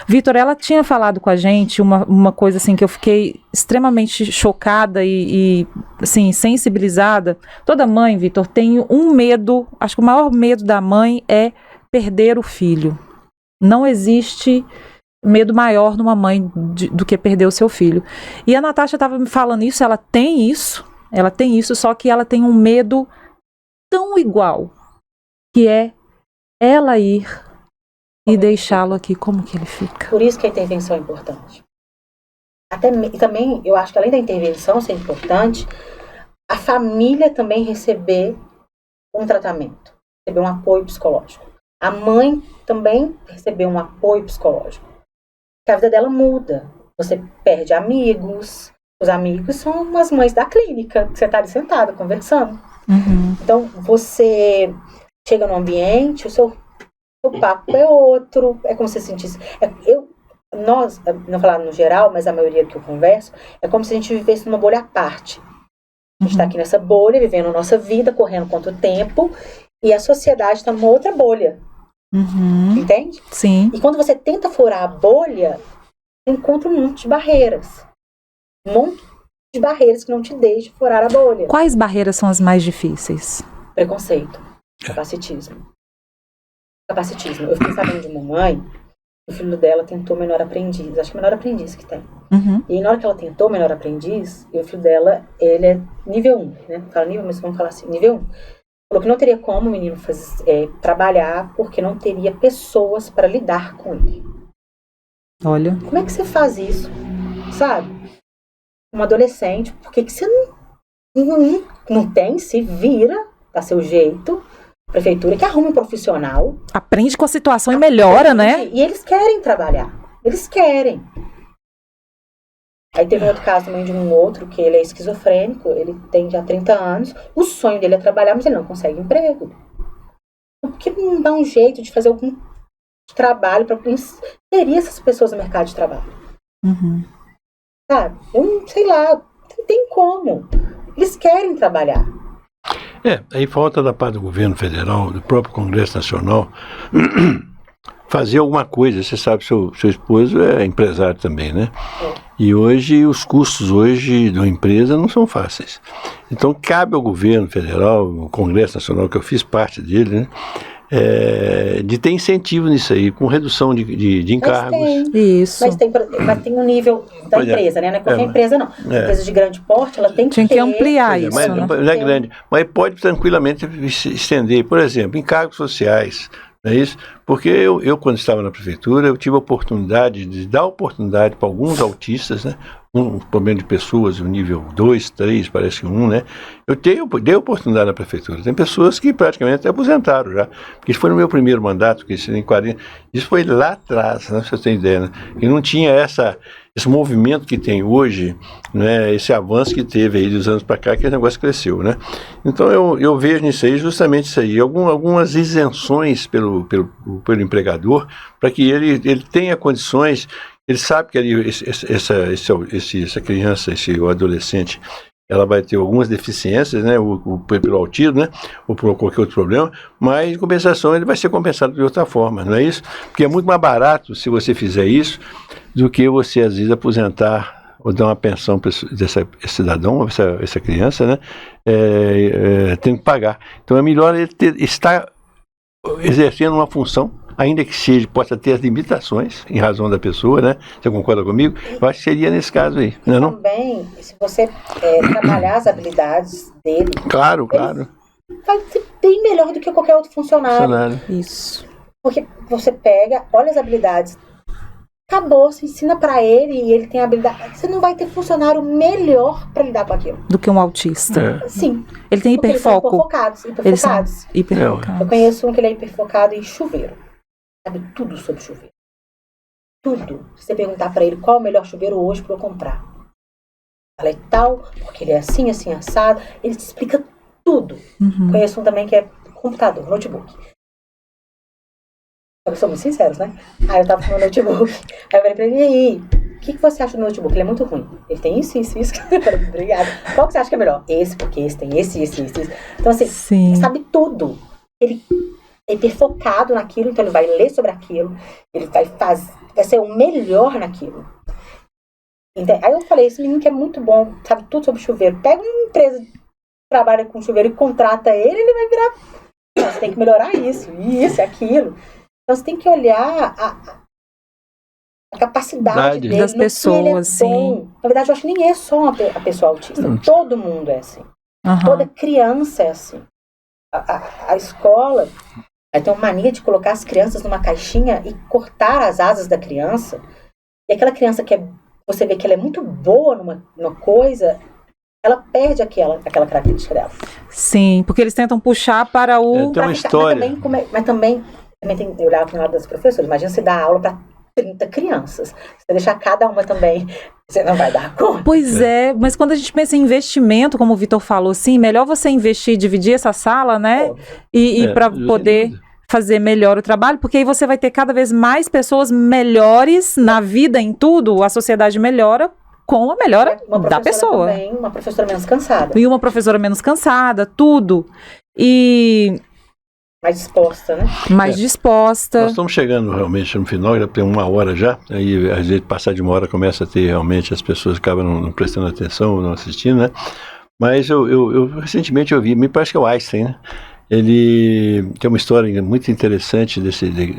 Vitor, ela tinha falado com a gente uma coisa assim que eu fiquei extremamente chocada e assim, sensibilizada. Toda mãe, Vitor, tem um medo, acho que o maior medo da mãe é perder o filho. Não existe medo maior numa mãe do que perder o seu filho. E a Natasha estava me falando isso, ela tem isso, só que ela tem um medo tão igual, que é ela ir e deixá-lo aqui, como que ele fica. Por isso que a intervenção é importante. E também, eu acho que além da intervenção ser importante, a família também receber um tratamento, receber um apoio psicológico. A mãe também receber um apoio psicológico. Porque a vida dela muda. Você perde amigos. Os amigos são as mães da clínica, que você está ali sentada, conversando. Então, você chega no ambiente, o seu papo é outro. É como se você sentisse... Nós, não falar no geral, mas a maioria que eu converso, é como se a gente vivesse numa bolha à parte. A gente está aqui nessa bolha, vivendo a nossa vida, correndo contra o tempo, e a sociedade está numa outra bolha. Entende? Sim. E quando você tenta furar a bolha, você encontra um monte de barreiras. Um monte de barreiras que não te deixam furar a bolha. Quais barreiras são as mais difíceis? Preconceito. Capacitismo. Eu fiquei sabendo de uma mãe, o filho dela tentou menor aprendiz. Acho que é menor aprendiz que tem. E aí, na hora que ela tentou menor aprendiz, o filho dela, ele é nível 1, né? Fala nível, mas vamos falar assim, nível 1. Falou que não teria como o menino trabalhar porque não teria pessoas para lidar com ele. Olha. Como é que você faz isso? Sabe? Um adolescente, por que você não tem? Se vira, dá seu jeito. Prefeitura que arruma um profissional. Aprende com a situação e melhora, né? E eles querem trabalhar. Eles querem. Aí teve um outro caso também de um outro, que ele é esquizofrênico, ele tem já 30 anos, o sonho dele é trabalhar, mas ele não consegue emprego. Por que não dá um jeito de fazer algum trabalho para inserir essas pessoas no mercado de trabalho? Sabe? Eu sei lá, tem como. Eles querem trabalhar. Aí falta da parte do governo federal, do próprio Congresso Nacional, fazer alguma coisa. Você sabe, seu esposo é empresário também, né? E hoje, os custos de uma empresa não são fáceis. Então, cabe ao governo federal, ao Congresso Nacional, que eu fiz parte dele, né? de ter incentivo nisso aí, com redução de encargos. Isso. Mas tem um nível da empresa, né? Não é qualquer empresa, não. Empresa de grande porte, ela tem que Tinha que ampliar isso, mas, né? Não é grande, mas pode tranquilamente estender, por exemplo, encargos sociais, não é isso? Porque eu quando estava na prefeitura, eu tive a oportunidade de dar oportunidade para alguns autistas, né? Um problema de pessoas, nível 2, 3, parece que 1, né? Eu dei oportunidade na prefeitura. Tem pessoas que praticamente até aposentaram já. Porque isso foi no meu primeiro mandato, que isso em 40. Isso foi lá atrás, né? Você tem ideia, né? E não tinha esse movimento que tem hoje, né? Esse avanço que teve aí dos anos para cá, que o negócio cresceu, né? Então eu vejo nisso aí justamente isso aí. Algumas isenções pelo empregador, para que ele tenha condições. Ele sabe que ali essa criança, o adolescente, ela vai ter algumas deficiências, né, pelo autismo, né, ou por qualquer outro problema, mas em compensação ele vai ser compensado de outra forma, não é isso? Porque é muito mais barato se você fizer isso do que você às vezes aposentar ou dar uma pensão para esse cidadão, essa criança, né, tendo que pagar. Então é melhor ele estar exercendo uma função, ainda que possa ter as limitações em razão da pessoa, né? Você concorda comigo? Eu acho que seria nesse caso aí, não é não? Também, se você trabalhar as habilidades dele, claro. Vai ser bem melhor do que qualquer outro funcionário. Isso. Porque você pega, olha as habilidades, acabou, você ensina pra ele e ele tem habilidade. Você não vai ter funcionário melhor pra lidar com aquilo. Do que um autista. Sim. Ele tem hiperfoco. Eles são hiperfocados. Eu conheço um que ele é hiperfocado em chuveiro. Sabe tudo sobre chuveiro. Tudo. Se você perguntar pra ele qual é o melhor chuveiro hoje pra eu comprar. Ela é tal, porque ele é assim, assim, assado. Ele te explica tudo. Conheço um também que é computador, notebook. Eu sou muito sinceros, né? Aí eu tava com o meu notebook. Aí eu falei pra ele, e aí? O que você acha do notebook? Ele é muito ruim. Ele tem isso. Eu falei, obrigada. Qual que você acha que é melhor? Esse, porque esse tem esse. Então assim, ele sabe tudo. Ele é hiperfocado naquilo, então ele vai ler sobre aquilo, ele vai ser o melhor naquilo. Então, aí eu falei, esse menino que é muito bom, sabe tudo sobre chuveiro, pega uma empresa que trabalha com chuveiro e contrata ele vai virar, não, você tem que melhorar isso, aquilo. Então você tem que olhar a capacidade dele, das pessoas, sim. Na verdade, eu acho que nem é só a pessoa autista, todo mundo é assim. Toda criança é assim. A escola tem uma mania de colocar as crianças numa caixinha e cortar as asas da criança. E aquela criança você vê que ela é muito boa numa coisa, ela perde aquela característica dela. Sim, porque eles tentam puxar para o... Tem uma história. Mas também tem que olhar para o lado das professoras. Imagina você dar aula para 30 crianças. Se você deixar cada uma também, você não vai dar conta. Pois é, mas quando a gente pensa em investimento, como o Vitor falou, sim, melhor você investir, dividir essa sala, né? E para poder fazer melhor o trabalho, porque aí você vai ter cada vez mais pessoas melhores na vida, em tudo, a sociedade melhora com a melhora da pessoa. Também, uma professora menos cansada. E uma professora menos cansada, tudo. E... mais disposta, né? Mais disposta. Nós estamos chegando realmente no final, já tem 1 hora já, aí às vezes passar de 1 hora começa a ter realmente, as pessoas acabam não prestando atenção, não assistindo, né? Mas eu recentemente ouvi, me parece que é o Einstein, né? Ele tem uma história muito interessante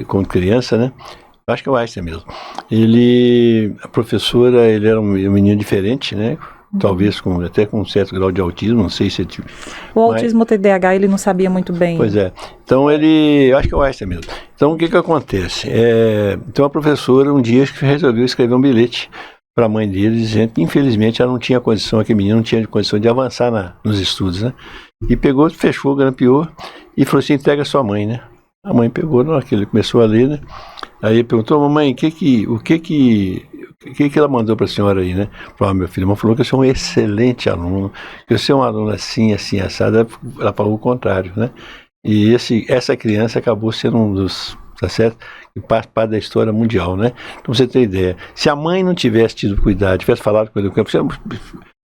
quando criança, né? Acho que é o Einstein mesmo. A professora, ele era um menino diferente, né? Talvez até com um certo grau de autismo, não sei se... O autismo, o TDAH, ele não sabia muito bem. Pois é. Então eu acho que é o Einstein mesmo. Então o que acontece? Então a professora um dia resolveu escrever um bilhete para a mãe dele, dizendo que infelizmente ela não tinha condição, aquele menino não tinha condição de avançar nos estudos, né? E pegou, fechou, grampeou e falou assim, entrega a sua mãe, né? A mãe pegou, na hora que ele começou a ler, né? Aí ele perguntou, mamãe, o que ela mandou para a senhora aí, né? Falou, meu filho, ela falou que eu sou um excelente aluno, que eu sou um aluno assim, assado. Ela falou o contrário, né? E essa criança acabou sendo um dos, tá certo? Que faz parte da história mundial, né? Então você tem ideia, se a mãe não tivesse tido cuidado, tivesse falado com ele,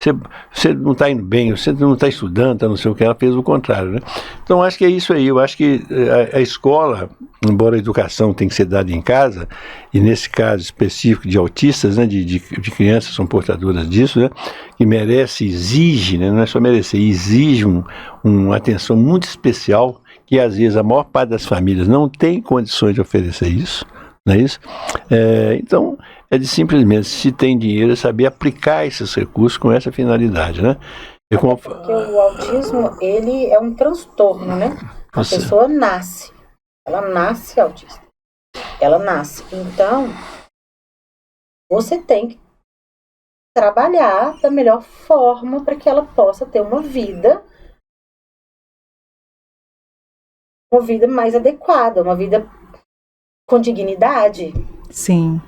você você não está indo bem, você não está estudando, tá não sei o que, ela fez o contrário, né? Então, acho que é isso aí. Eu acho que a escola, embora a educação tenha que ser dada em casa, e nesse caso específico de autistas, né, de crianças que são portadoras disso, né, que merece, exige, né, não é só merecer, exige uma atenção muito especial, que às vezes a maior parte das famílias não tem condições de oferecer isso, não é isso? Então, é de simplesmente, se tem dinheiro, é saber aplicar esses recursos com essa finalidade, né? Porque o autismo, ele é um transtorno, né? A pessoa nasce, ela nasce autista, ela nasce. Então, você tem que trabalhar da melhor forma para que ela possa ter uma vida mais adequada, uma vida com dignidade. Sim.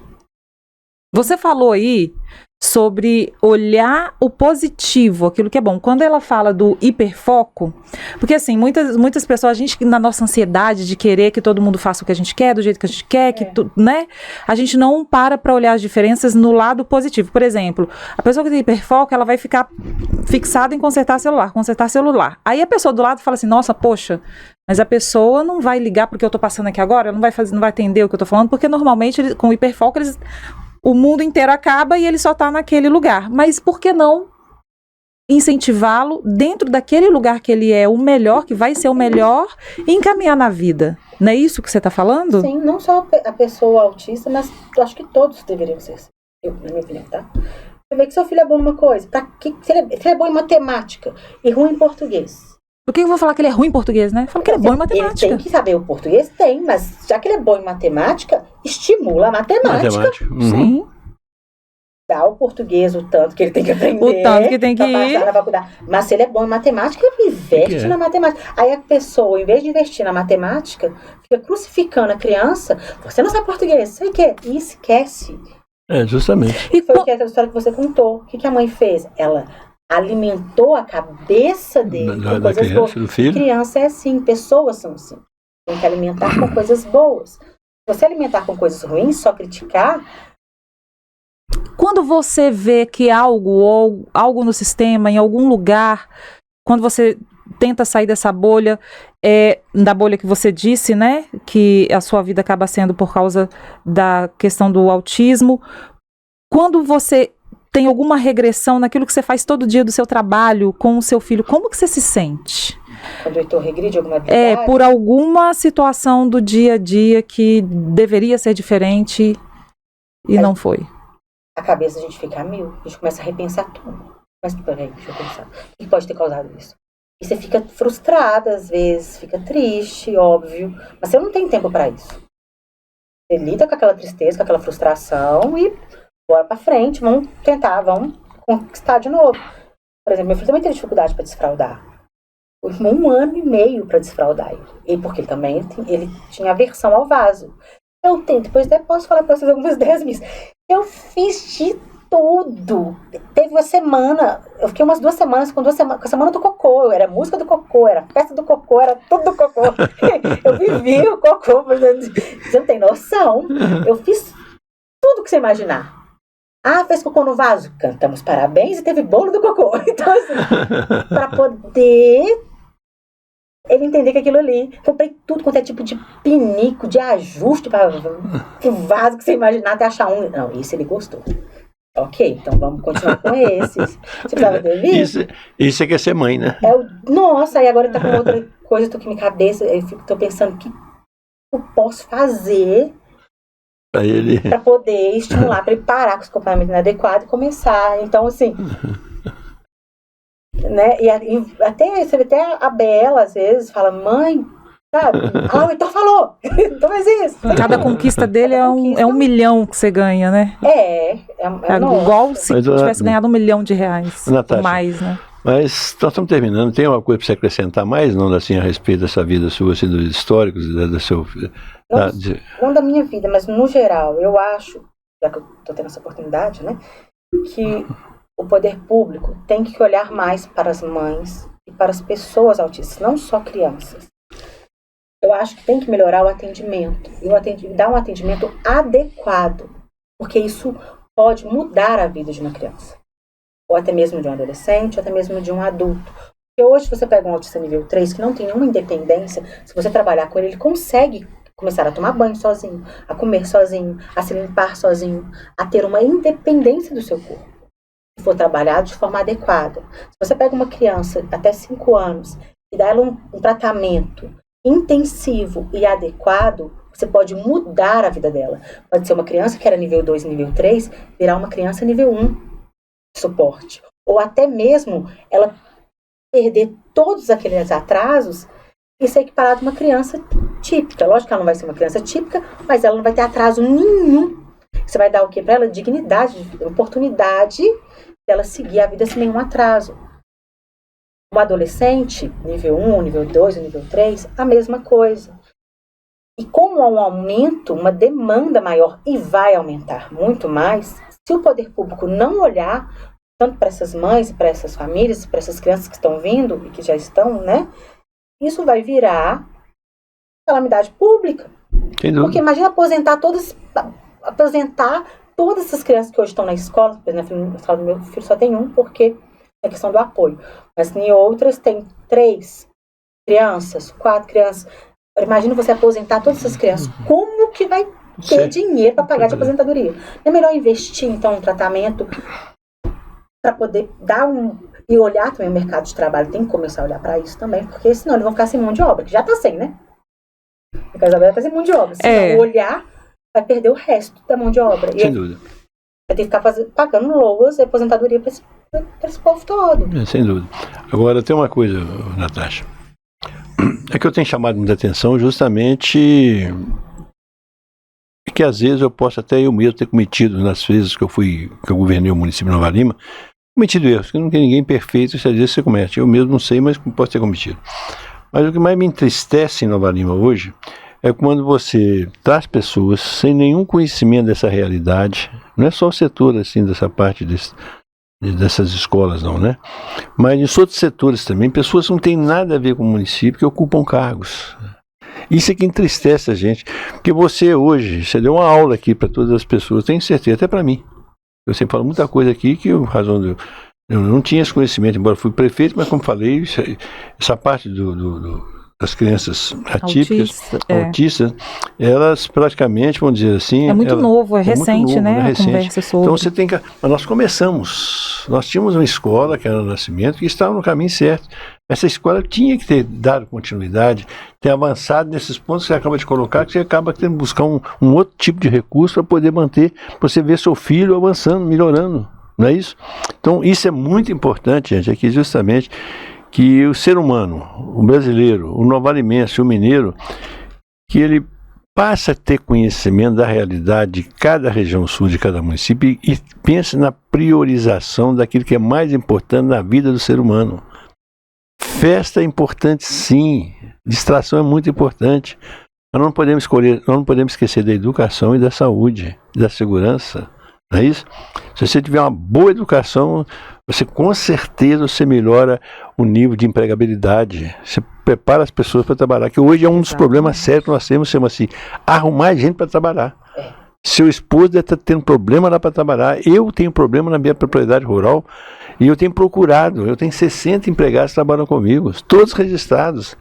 Você falou aí sobre olhar o positivo, aquilo que é bom. Quando ela fala do hiperfoco, porque assim, muitas pessoas, a gente, na nossa ansiedade de querer que todo mundo faça o que a gente quer, do jeito que a gente quer, né? A gente não para olhar as diferenças no lado positivo. Por exemplo, a pessoa que tem hiperfoco, ela vai ficar fixada em consertar celular. Aí a pessoa do lado fala assim, nossa, poxa, mas a pessoa não vai ligar porque eu estou passando aqui agora, ela não vai entender o que eu estou falando, porque normalmente com o hiperfoco o mundo inteiro acaba e ele só está naquele lugar. Mas por que não incentivá-lo dentro daquele lugar que ele é o melhor, que vai ser o melhor, e encaminhar na vida? Não é isso que você está falando? Sim, não só a pessoa autista, mas eu acho que todos deveriam ser assim, na minha opinião, tá? Você vê que seu filho é bom numa coisa, se ele é bom em matemática e ruim em português. Por que eu vou falar que ele é ruim em português, né? Falo que ele é bom em matemática. Ele tem que saber o português? Tem, mas já que ele é bom em matemática, estimula a matemática. Uhum. Sim. Dá o português o tanto que ele tem que aprender. O tanto que tem que ir. Passar na faculdade. Mas se ele é bom em matemática, ele investe na matemática. Aí a pessoa, em vez de investir na matemática, fica crucificando a criança. Você não sabe português, sei o quê. E esquece. Justamente. E foi o que a história que você contou. O que a mãe fez? Ela alimentou a cabeça dele com coisas criança, boas. do filho. Criança é assim, pessoas são assim. Tem que alimentar com coisas boas. Se você alimentar com coisas ruins, só criticar. Quando você vê que algo no sistema, em algum lugar, quando você tenta sair dessa bolha, da bolha que você disse, né, que a sua vida acaba sendo por causa da questão do autismo, quando você tem alguma regressão naquilo que você faz todo dia do seu trabalho com o seu filho, como que você se sente? Quando o Heitor regride alguma habilidade? Por alguma situação do dia a dia que deveria ser diferente e não foi. A cabeça a gente fica a mil, a gente começa a repensar tudo. Mas peraí, deixa eu pensar. O que pode ter causado isso? E você fica frustrada às vezes, fica triste, óbvio, mas você não tem tempo para isso. Você lida com aquela tristeza, com aquela frustração e bora pra frente, vamos conquistar de novo. Por exemplo, meu filho também teve dificuldade para desfraldar. Foi 1 ano e meio para desfraldar ele. Porque ele também tinha aversão ao vaso. Eu tento, depois até posso falar para vocês algumas 10 vezes. Eu fiz de tudo. Teve uma semana, eu fiquei umas 2 semanas com a semana do cocô. Era música do cocô, era festa do cocô, era tudo do cocô. Eu vivi o cocô, você não tem noção. Eu fiz tudo que você imaginar. Fez cocô no vaso? Cantamos parabéns e teve bolo do cocô. Então, assim, para poder ele entender que aquilo ali, comprei tudo quanto é tipo de pinico, de ajuste para o vaso que você imaginar até achar um. Não, esse ele gostou. Ok, então vamos continuar com esses. Você precisava ter visto? Isso é que é ser mãe, né? Nossa, aí agora ele tá com outra coisa, tô aqui na cabeça, tô pensando o que eu posso fazer para poder estimular, para ele parar com esse comportamento inadequado e começar. Então, assim, né? E até você vê até a Bela, às vezes, fala, mãe, sabe? O Heitor falou! Então faz isso. Cada conquista dele é 1 milhão que você ganha, né? Igual se tivesse ganhado R$1 milhão, Natasha, ou mais, né? Mas nós estamos terminando. Tem alguma coisa para você acrescentar mais, não, assim, a respeito dessa vida sua, assim, dos históricos, do seu... Não da minha vida, mas no geral, eu acho, já que eu estou tendo essa oportunidade, né, que o poder público tem que olhar mais para as mães e para as pessoas autistas, não só crianças. Eu acho que tem que melhorar o atendimento, e dar um atendimento adequado, porque isso pode mudar a vida de uma criança. ou até mesmo de um adolescente, ou até mesmo de um adulto. Porque hoje você pega um autista nível 3 que não tem nenhuma independência, se você trabalhar com ele consegue começar a tomar banho sozinho, a comer sozinho, a se limpar sozinho, a ter uma independência do seu corpo, se for trabalhado de forma adequada. Se você pega uma criança até 5 anos e dá ela um tratamento intensivo e adequado, você pode mudar a vida dela. Pode ser uma criança que era nível 2 e nível 3, virar uma criança nível 1 de suporte. Ou até mesmo ela perder todos aqueles atrasos e ser equiparada a uma criança típica. Lógico que ela não vai ser uma criança típica, mas ela não vai ter atraso nenhum. Você vai dar o quê para ela? Dignidade, oportunidade dela seguir a vida sem nenhum atraso. Um adolescente, nível 1, nível 2, nível 3, a mesma coisa. E como há um aumento, uma demanda maior, e vai aumentar muito mais, se o poder público não olhar tanto para essas mães, para essas famílias, para essas crianças que estão vindo e que já estão, né? Isso vai virar calamidade pública. Porque imagina aposentar todas essas crianças que hoje estão na escola. Por exemplo, na escola do meu filho só tem um, porque é questão do apoio. Mas em outras tem 3 crianças, 4 crianças. Imagina você aposentar todas essas crianças. Como que vai ter dinheiro para pagar de aposentadoria? É melhor investir, então, um tratamento para poder dar e olhar também o mercado de trabalho. Tem que começar a olhar para isso também, porque senão eles vão ficar sem mão de obra, que já está sem, né? O Isabela está sem mão de obra. Se não olhar, vai perder o resto da mão de obra. Sem dúvida. Vai ter que ficar pagando loas e aposentadoria para esse povo todo. Sem dúvida. Agora, tem uma coisa, Natasha. É que eu tenho chamado muita atenção justamente que às vezes eu posso até eu mesmo ter cometido, nas vezes que eu governei o município de Nova Lima, cometido erros, que não tem ninguém perfeito, se às vezes você comete. Eu mesmo não sei, mas posso ter cometido. Mas o que mais me entristece em Nova Lima hoje é quando você traz pessoas sem nenhum conhecimento dessa realidade, não é só o setor assim, dessa parte dessas escolas não, né? Mas em outros setores também, pessoas que não têm nada a ver com o município, que ocupam cargos. Isso é que entristece a gente, porque você deu uma aula aqui para todas as pessoas, tenho certeza, até para mim. Eu sempre falo muita coisa aqui que eu não tinha esse conhecimento, embora fui prefeito, mas como falei, essa parte das crianças atípicas, autistas, elas praticamente, vamos dizer assim... É muito novo, é recente, muito novo, né? A conversa sobre. Então você tem que... Mas nós tínhamos uma escola, que era o Nascimento, que estava no caminho certo. Essa escola tinha que ter dado continuidade, ter avançado nesses pontos que você acaba de colocar, que você acaba tendo que buscar um outro tipo de recurso para poder manter, para você ver seu filho avançando, melhorando, não é isso? Então isso é muito importante, gente, aqui justamente... que o ser humano, o brasileiro, o novalimense, o mineiro, que ele passa a ter conhecimento da realidade de cada região sul, de cada município, e pense na priorização daquilo que é mais importante na vida do ser humano. Festa é importante, sim. Distração é muito importante. Mas não podemos esquecer da educação e da saúde, da segurança. Não é isso? Se você tiver uma boa educação, você com certeza você melhora o nível de empregabilidade. Você prepara as pessoas para trabalhar, que hoje é um dos problemas sérios que nós temos, chama assim, arrumar gente para trabalhar. Seu esposo deve estar tendo problema lá para trabalhar. Eu tenho problema na minha propriedade rural e eu tenho procurado. Eu tenho 60 empregados que trabalham comigo, todos registrados.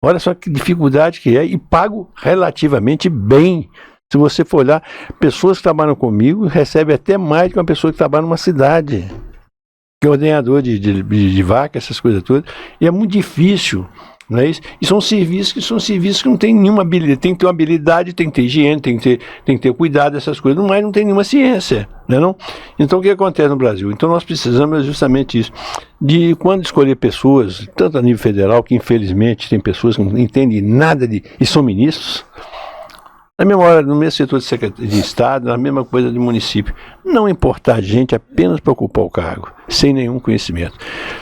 Olha só que dificuldade que é, e pago relativamente bem. Se você for olhar, pessoas que trabalham comigo recebem até mais do que uma pessoa que trabalha numa cidade, que é ordenador de vaca, essas coisas todas, e é muito difícil, não é isso? E são serviços que não tem nenhuma habilidade, tem que ter uma habilidade, tem que ter higiene, tem que ter cuidado dessas coisas, mas não tem nenhuma ciência, não é não? Então o que acontece no Brasil? Então nós precisamos justamente isso, de quando escolher pessoas, tanto a nível federal, que infelizmente tem pessoas que não entendem nada e são ministros, na mesma hora, no mesmo setor de Estado, na mesma coisa de município. Não importar gente apenas para ocupar o cargo, sem nenhum conhecimento.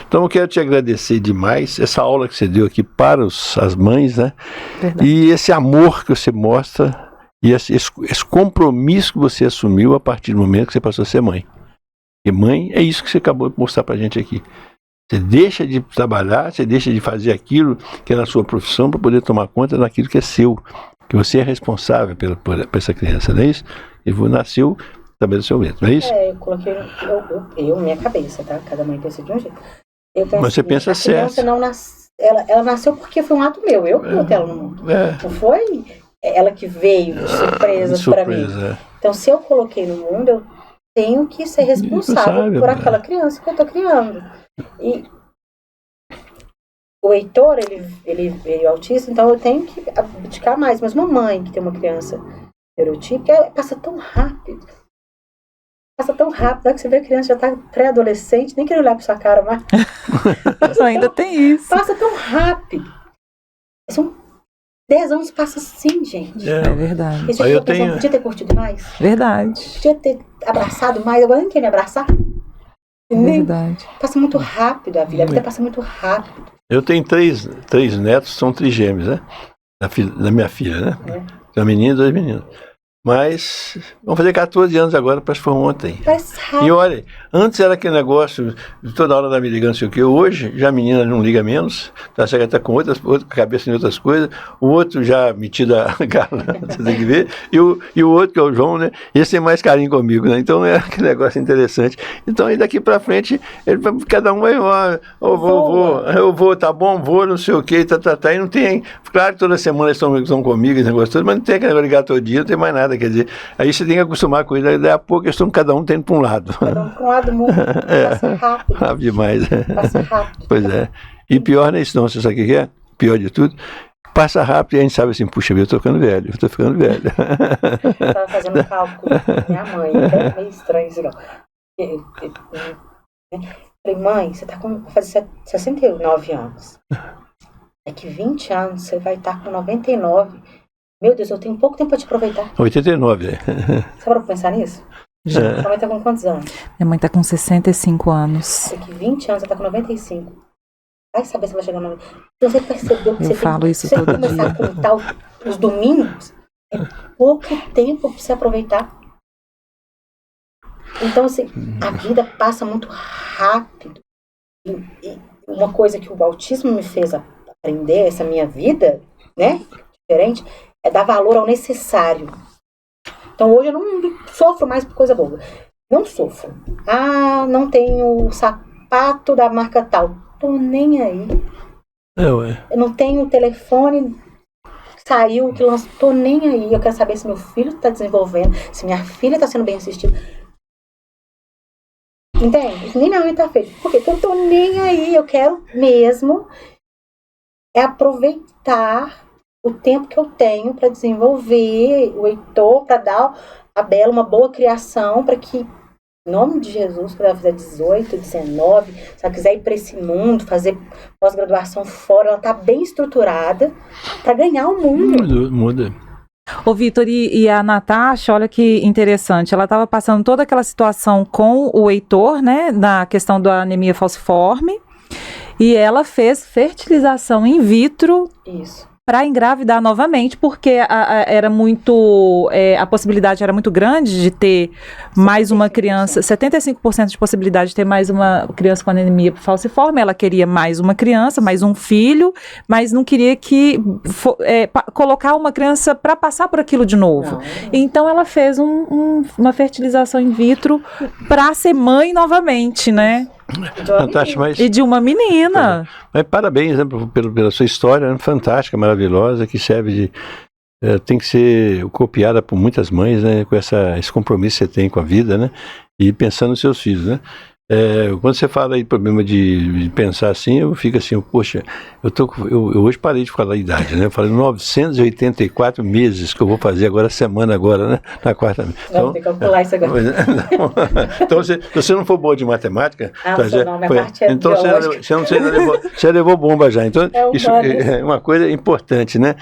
Então eu quero te agradecer demais, essa aula que você deu aqui para as mães, né? Verdade. E esse amor que você mostra, e esse compromisso que você assumiu a partir do momento que você passou a ser mãe. E mãe é isso que você acabou de mostrar para a gente aqui. Você deixa de trabalhar, você deixa de fazer aquilo que é na sua profissão para poder tomar conta daquilo que é seu. Que você é responsável por essa criança, não é isso? Ele nasceu estabeleceu o método, não é isso? Eu coloquei, minha cabeça, tá? Cada mãe pensa de um jeito. Eu penso, mas você pensa certo. A criança não ela nasceu porque foi um ato meu, eu que botei ela no mundo. Não foi ela que veio de surpresa para mim. Então, se eu coloquei no mundo, eu tenho que ser responsável por aquela criança que eu tô criando. E o Heitor, ele é autista, então eu tenho que abdicar mais. Mas uma mãe que tem uma criança neurotípica, passa tão rápido. Passa tão rápido, que você vê a criança já tá pré-adolescente, nem queria olhar pra sua cara mais. Ainda tem isso. Passa tão rápido. São 10 anos, passa assim, gente. É verdade. Esse eu podia ter curtido mais. Verdade. Podia ter abraçado mais, agora nem quer me abraçar. Verdade. Passa muito rápido a vida passa muito rápido. Eu tenho três netos, são trigêmeos, né? Da minha filha, né? Uma menina e 2 meninos. Mas vão fazer 14 anos agora, parece que foi ontem. E olha, antes era aquele negócio, toda hora ela me ligando, não sei o que. Hoje, já a menina não liga menos, tá com outra cabeça em outras coisas. O outro já metido a galã, você tem que ver. E o outro, que é o João, né? Esse tem mais carinho comigo, né? Então é aquele negócio interessante. Então aí daqui pra frente, cada um vai, eu vou, tá bom, vou, não sei o que, tá. E não tem. Claro que toda semana eles estão comigo, esse negócio todo, mas não tem aquele negócio de ligar todo dia, não tem mais nada. Quer dizer, aí você tem que acostumar com isso, daí a pouco eles estão cada um tendo para um lado. Cada um para um lado, muito. Passa rápido. Rápido demais. Passa rápido. Pois é. E pior não é isso não, você sabe o que é? Pior de tudo, passa rápido e a gente sabe assim, puxa, eu tô ficando velho. Eu tava fazendo um cálculo com minha mãe, é meio estranho isso não. Falei, mãe, você tá com fazer 69 anos. Daqui 20 anos você vai estar com 99. Meu Deus, eu tenho pouco tempo para te aproveitar. 89, Você parou pra pensar nisso? Sua mãe tá com quantos anos? Minha mãe tá com 65 anos. Daqui 20 anos, ela tá com 95. Vai saber se vai chegar no 90. Então você percebeu que você começar a contar os domingos, é pouco tempo para você aproveitar. Então, assim, a vida passa muito rápido. E uma coisa que o autismo me fez aprender, essa minha vida, né, diferente, é dar valor ao necessário. Então hoje eu não sofro mais por coisa boa. Não sofro. Não tenho o sapato da marca tal. Tô nem aí. Eu não tenho o telefone que saiu, que lançou. Tô nem aí. Eu quero saber se meu filho tá desenvolvendo, se minha filha tá sendo bem assistida. Entende? Nem minha mãe tá feita. Por quê? Porque eu tô nem aí. Eu quero mesmo aproveitar o tempo que eu tenho para desenvolver o Heitor, para dar a Bela uma boa criação, para que, em nome de Jesus, quando ela fizer 18, 19, se ela quiser ir para esse mundo, fazer pós-graduação fora, ela tá bem estruturada para ganhar o mundo. Muda. Ô, Vitor, e a Natasha, olha que interessante, ela estava passando toda aquela situação com o Heitor, né, na questão da anemia falciforme, e ela fez fertilização in vitro. Isso. Para engravidar novamente, porque a possibilidade era muito grande de ter mais uma criança, 75% de possibilidade de ter mais uma criança com anemia falciforme. Ela queria mais uma criança, mais um filho, mas não queria colocar uma criança para passar por aquilo de novo. Não. Então ela fez uma fertilização in vitro para ser mãe novamente, né? Fantástico, e de uma menina. Mas parabéns, né, pela sua história, fantástica, maravilhosa, que serve de... tem que ser copiada por muitas mães, né, com esse compromisso que você tem com a vida, né, e pensando nos seus filhos, né. Quando você fala aí problema de pensar assim, eu fico assim, poxa, eu hoje parei de falar a idade, né? Eu falei 984 meses que eu vou fazer agora, semana agora, né? Na quarta. Então, tem que calcular isso agora. Então, se você não for boa de matemática, então você levou bomba já. Então, isso é uma coisa importante, né?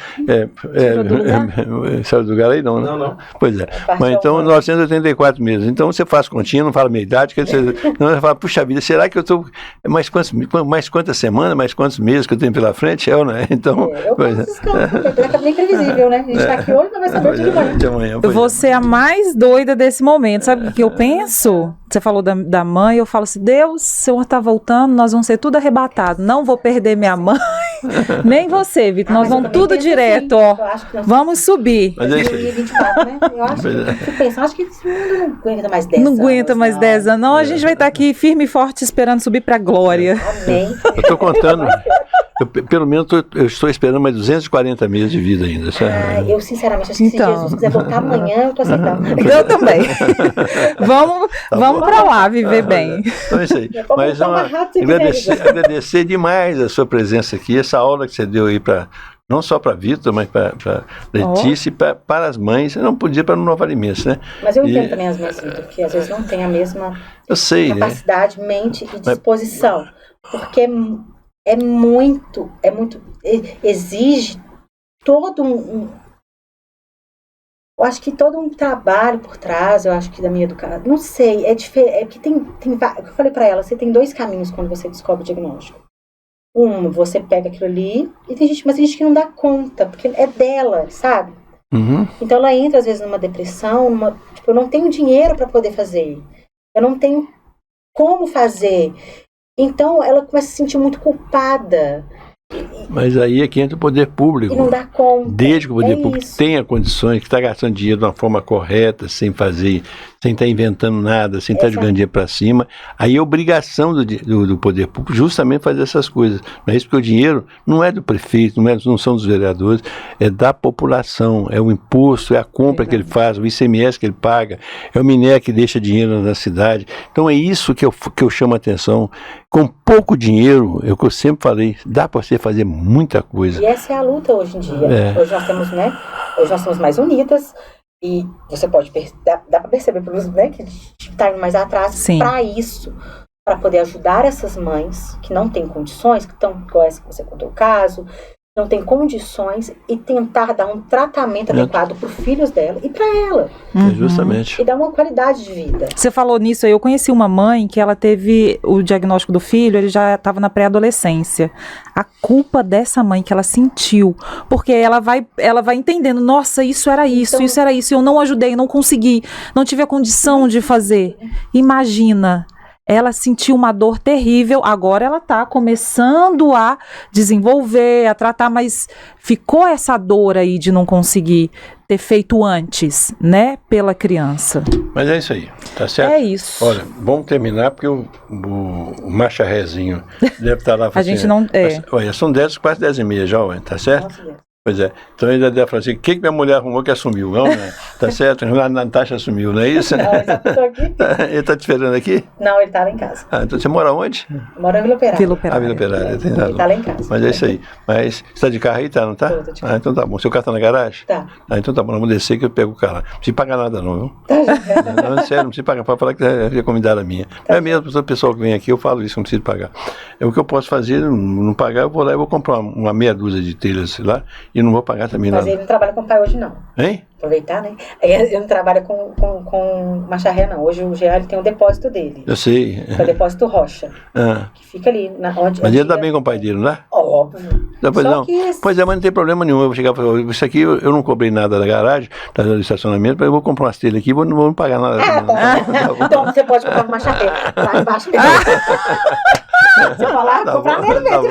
Saiu do lugar aí? Não, né? Não. Pois é. Mas então, 984 meses. Então, você faz continha, não fala meia idade, quer dizer, não, fala, puxa vida, será que eu estou mais quantas semanas, mais quantos meses que eu tenho pela frente? Ou não é? Então, é bem previsível, né? A gente está aqui hoje, não vai saber de amanhã. Você é a mais doida desse momento. Sabe o que eu penso? Você falou da mãe, eu falo assim, Deus, o Senhor está voltando, nós vamos ser tudo arrebatado. Não vou perder minha mãe. Nem você, Vitor. Nós mas eu vamos também tudo penso direto, assim, ó. eu acho que nós Vamos subir. Mas é isso aí. 2024, né? Eu acho que, fico acho que esse mundo não aguenta mais 10 Não anos. aguenta mais 10 anos, não. A gente vai estar aqui firme e forte esperando subir pra glória. Amém. Eu estou contando, pelo menos eu estou esperando mais 240 meses de vida ainda. Sabe? Eu, sinceramente, acho que Então. se Jesus quiser voltar amanhã, eu tô aceitando. Eu também. Vamos pra lá viver bem. Então é isso aí. Mas agradecer demais a sua presença aqui, essa aula que você deu aí para não só para Vitor, mas para Letícia e para as mães. Você não podia para o Novo Alimentos, né? Mas eu entendo também as mães, Vitor, que às vezes não tem a mesma eu sei, capacidade, mente e disposição. Porque é muito, exige todo eu acho que todo um trabalho por trás, eu acho que da minha educação, não sei, é diferente, é que tem eu falei pra ela, você tem 2 caminhos quando você descobre o diagnóstico. Você pega aquilo ali, e tem gente que não dá conta, porque é dela, sabe? Uhum. Então ela entra às vezes numa depressão, tipo, eu não tenho dinheiro pra poder fazer, eu não tenho como fazer, então ela começa a se sentir muito culpada. Mas aí é que entra o poder público. E não dá conta. Desde que o poder público isso. tenha condições, que está gastando dinheiro de uma forma correta, sem estar inventando nada, sem estar jogando dinheiro para cima, aí é obrigação do poder público justamente fazer essas coisas. Não é isso, porque o dinheiro não é do prefeito, não são dos vereadores, é da população, é o imposto, é a compra que ele faz, o ICMS que ele paga, é o Miné que deixa dinheiro na cidade. Então é isso que eu chamo a atenção. Com pouco dinheiro, é o que eu sempre falei, dá para você fazer muita coisa. E essa é a luta hoje em dia. Hoje nós temos, hoje nós somos mais unidas e você pode dá para perceber pelos, que a gente está indo mais atrás para isso, para poder ajudar essas mães que não têm condições, que estão, igual essa que você contou o caso, não tem condições, e tentar dar um tratamento adequado para os filhos dela e para ela. Justamente. E dar uma qualidade de vida. Você falou nisso aí, eu conheci uma mãe que ela teve o diagnóstico do filho, ele já estava na pré-adolescência. A culpa dessa mãe que ela sentiu, porque ela vai entendendo, nossa, isso era isso, então, isso era isso, eu não ajudei, não consegui, não tive a condição de fazer. Imagina. Ela sentiu uma dor terrível, agora ela está começando a desenvolver, a tratar, mas ficou essa dor aí de não conseguir ter feito antes, né, pela criança. Mas é isso aí, tá certo? É isso. Olha, vamos terminar, porque o macharrézinho deve estar lá. A gente não... Olha, são 10, quase 10h30 já, tá certo? Nossa, pois é. Então ele deve falar assim, o que minha mulher arrumou que assumiu? Não, né? Tá certo? A Natasha assumiu, não é isso? Não, ele já passou aqui. Ele tá te esperando aqui? Não, ele tá lá em casa. Então você mora onde? Mora em Vila Operária. Vila Operária. Vila Operária. Ele tá lá em casa. Mas é isso aí. Mas você tá de carro aí, não tá? Tô de carro. Então tá bom. Seu carro tá na garagem? Tá. Então tá bom, vamos descer que eu pego o carro lá. Não precisa pagar nada não, viu? Tá, não, sério, não precisa pagar. Pode falar que é convidada minha. Tá. É mesmo, o pessoal que vem aqui, eu falo isso, não preciso pagar. O que eu posso fazer, não pagar, eu vou lá e vou comprar uma meia dúzia de telhas lá e não vou pagar também nada. Mas ele não trabalha com o pai hoje, não. Hein? Aproveitar, né? Ele não trabalha com macharré, não. Hoje o Jean tem um depósito dele. Eu sei. É o depósito Rocha. Que fica ali. Mas ele dá bem com o pai dele, não é? Óbvio. Pois não. Pois é, mas não tem problema nenhum. Eu vou chegar e falar, isso aqui eu não cobrei nada da garagem, do estacionamento, mas eu vou comprar umas telhas aqui e não vou pagar nada. Então você pode comprar um macharré lá embaixo. Você vai lá comprar nele mesmo.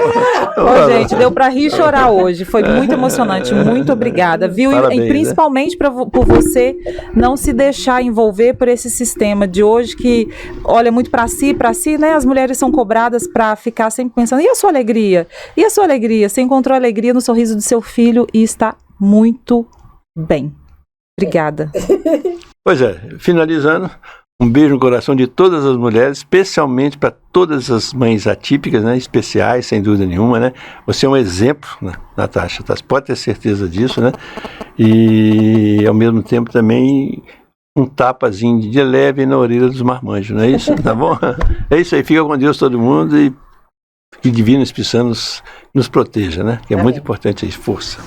Ô, gente, deu pra rir e chorar hoje. Foi muito emocionante. Muito obrigada, viu? Parabéns, e principalmente por você não se deixar envolver por esse sistema de hoje que olha muito pra si, né? As mulheres são cobradas pra ficar sempre pensando, e a sua alegria? E a sua alegria? Você encontrou alegria no sorriso do seu filho e está muito bem. Obrigada. Pois é, finalizando, um beijo no coração de todas as mulheres, especialmente para todas as mães atípicas, né, especiais, sem dúvida nenhuma, né? Você é um exemplo, né, Natasha, pode ter certeza disso, né? E, ao mesmo tempo, também um tapazinho de leve na orelha dos marmanjos, não é isso? Tá bom? É isso aí, fica com Deus todo mundo e que Divino Espírito Santo nos proteja, né? Que é muito importante isso, força.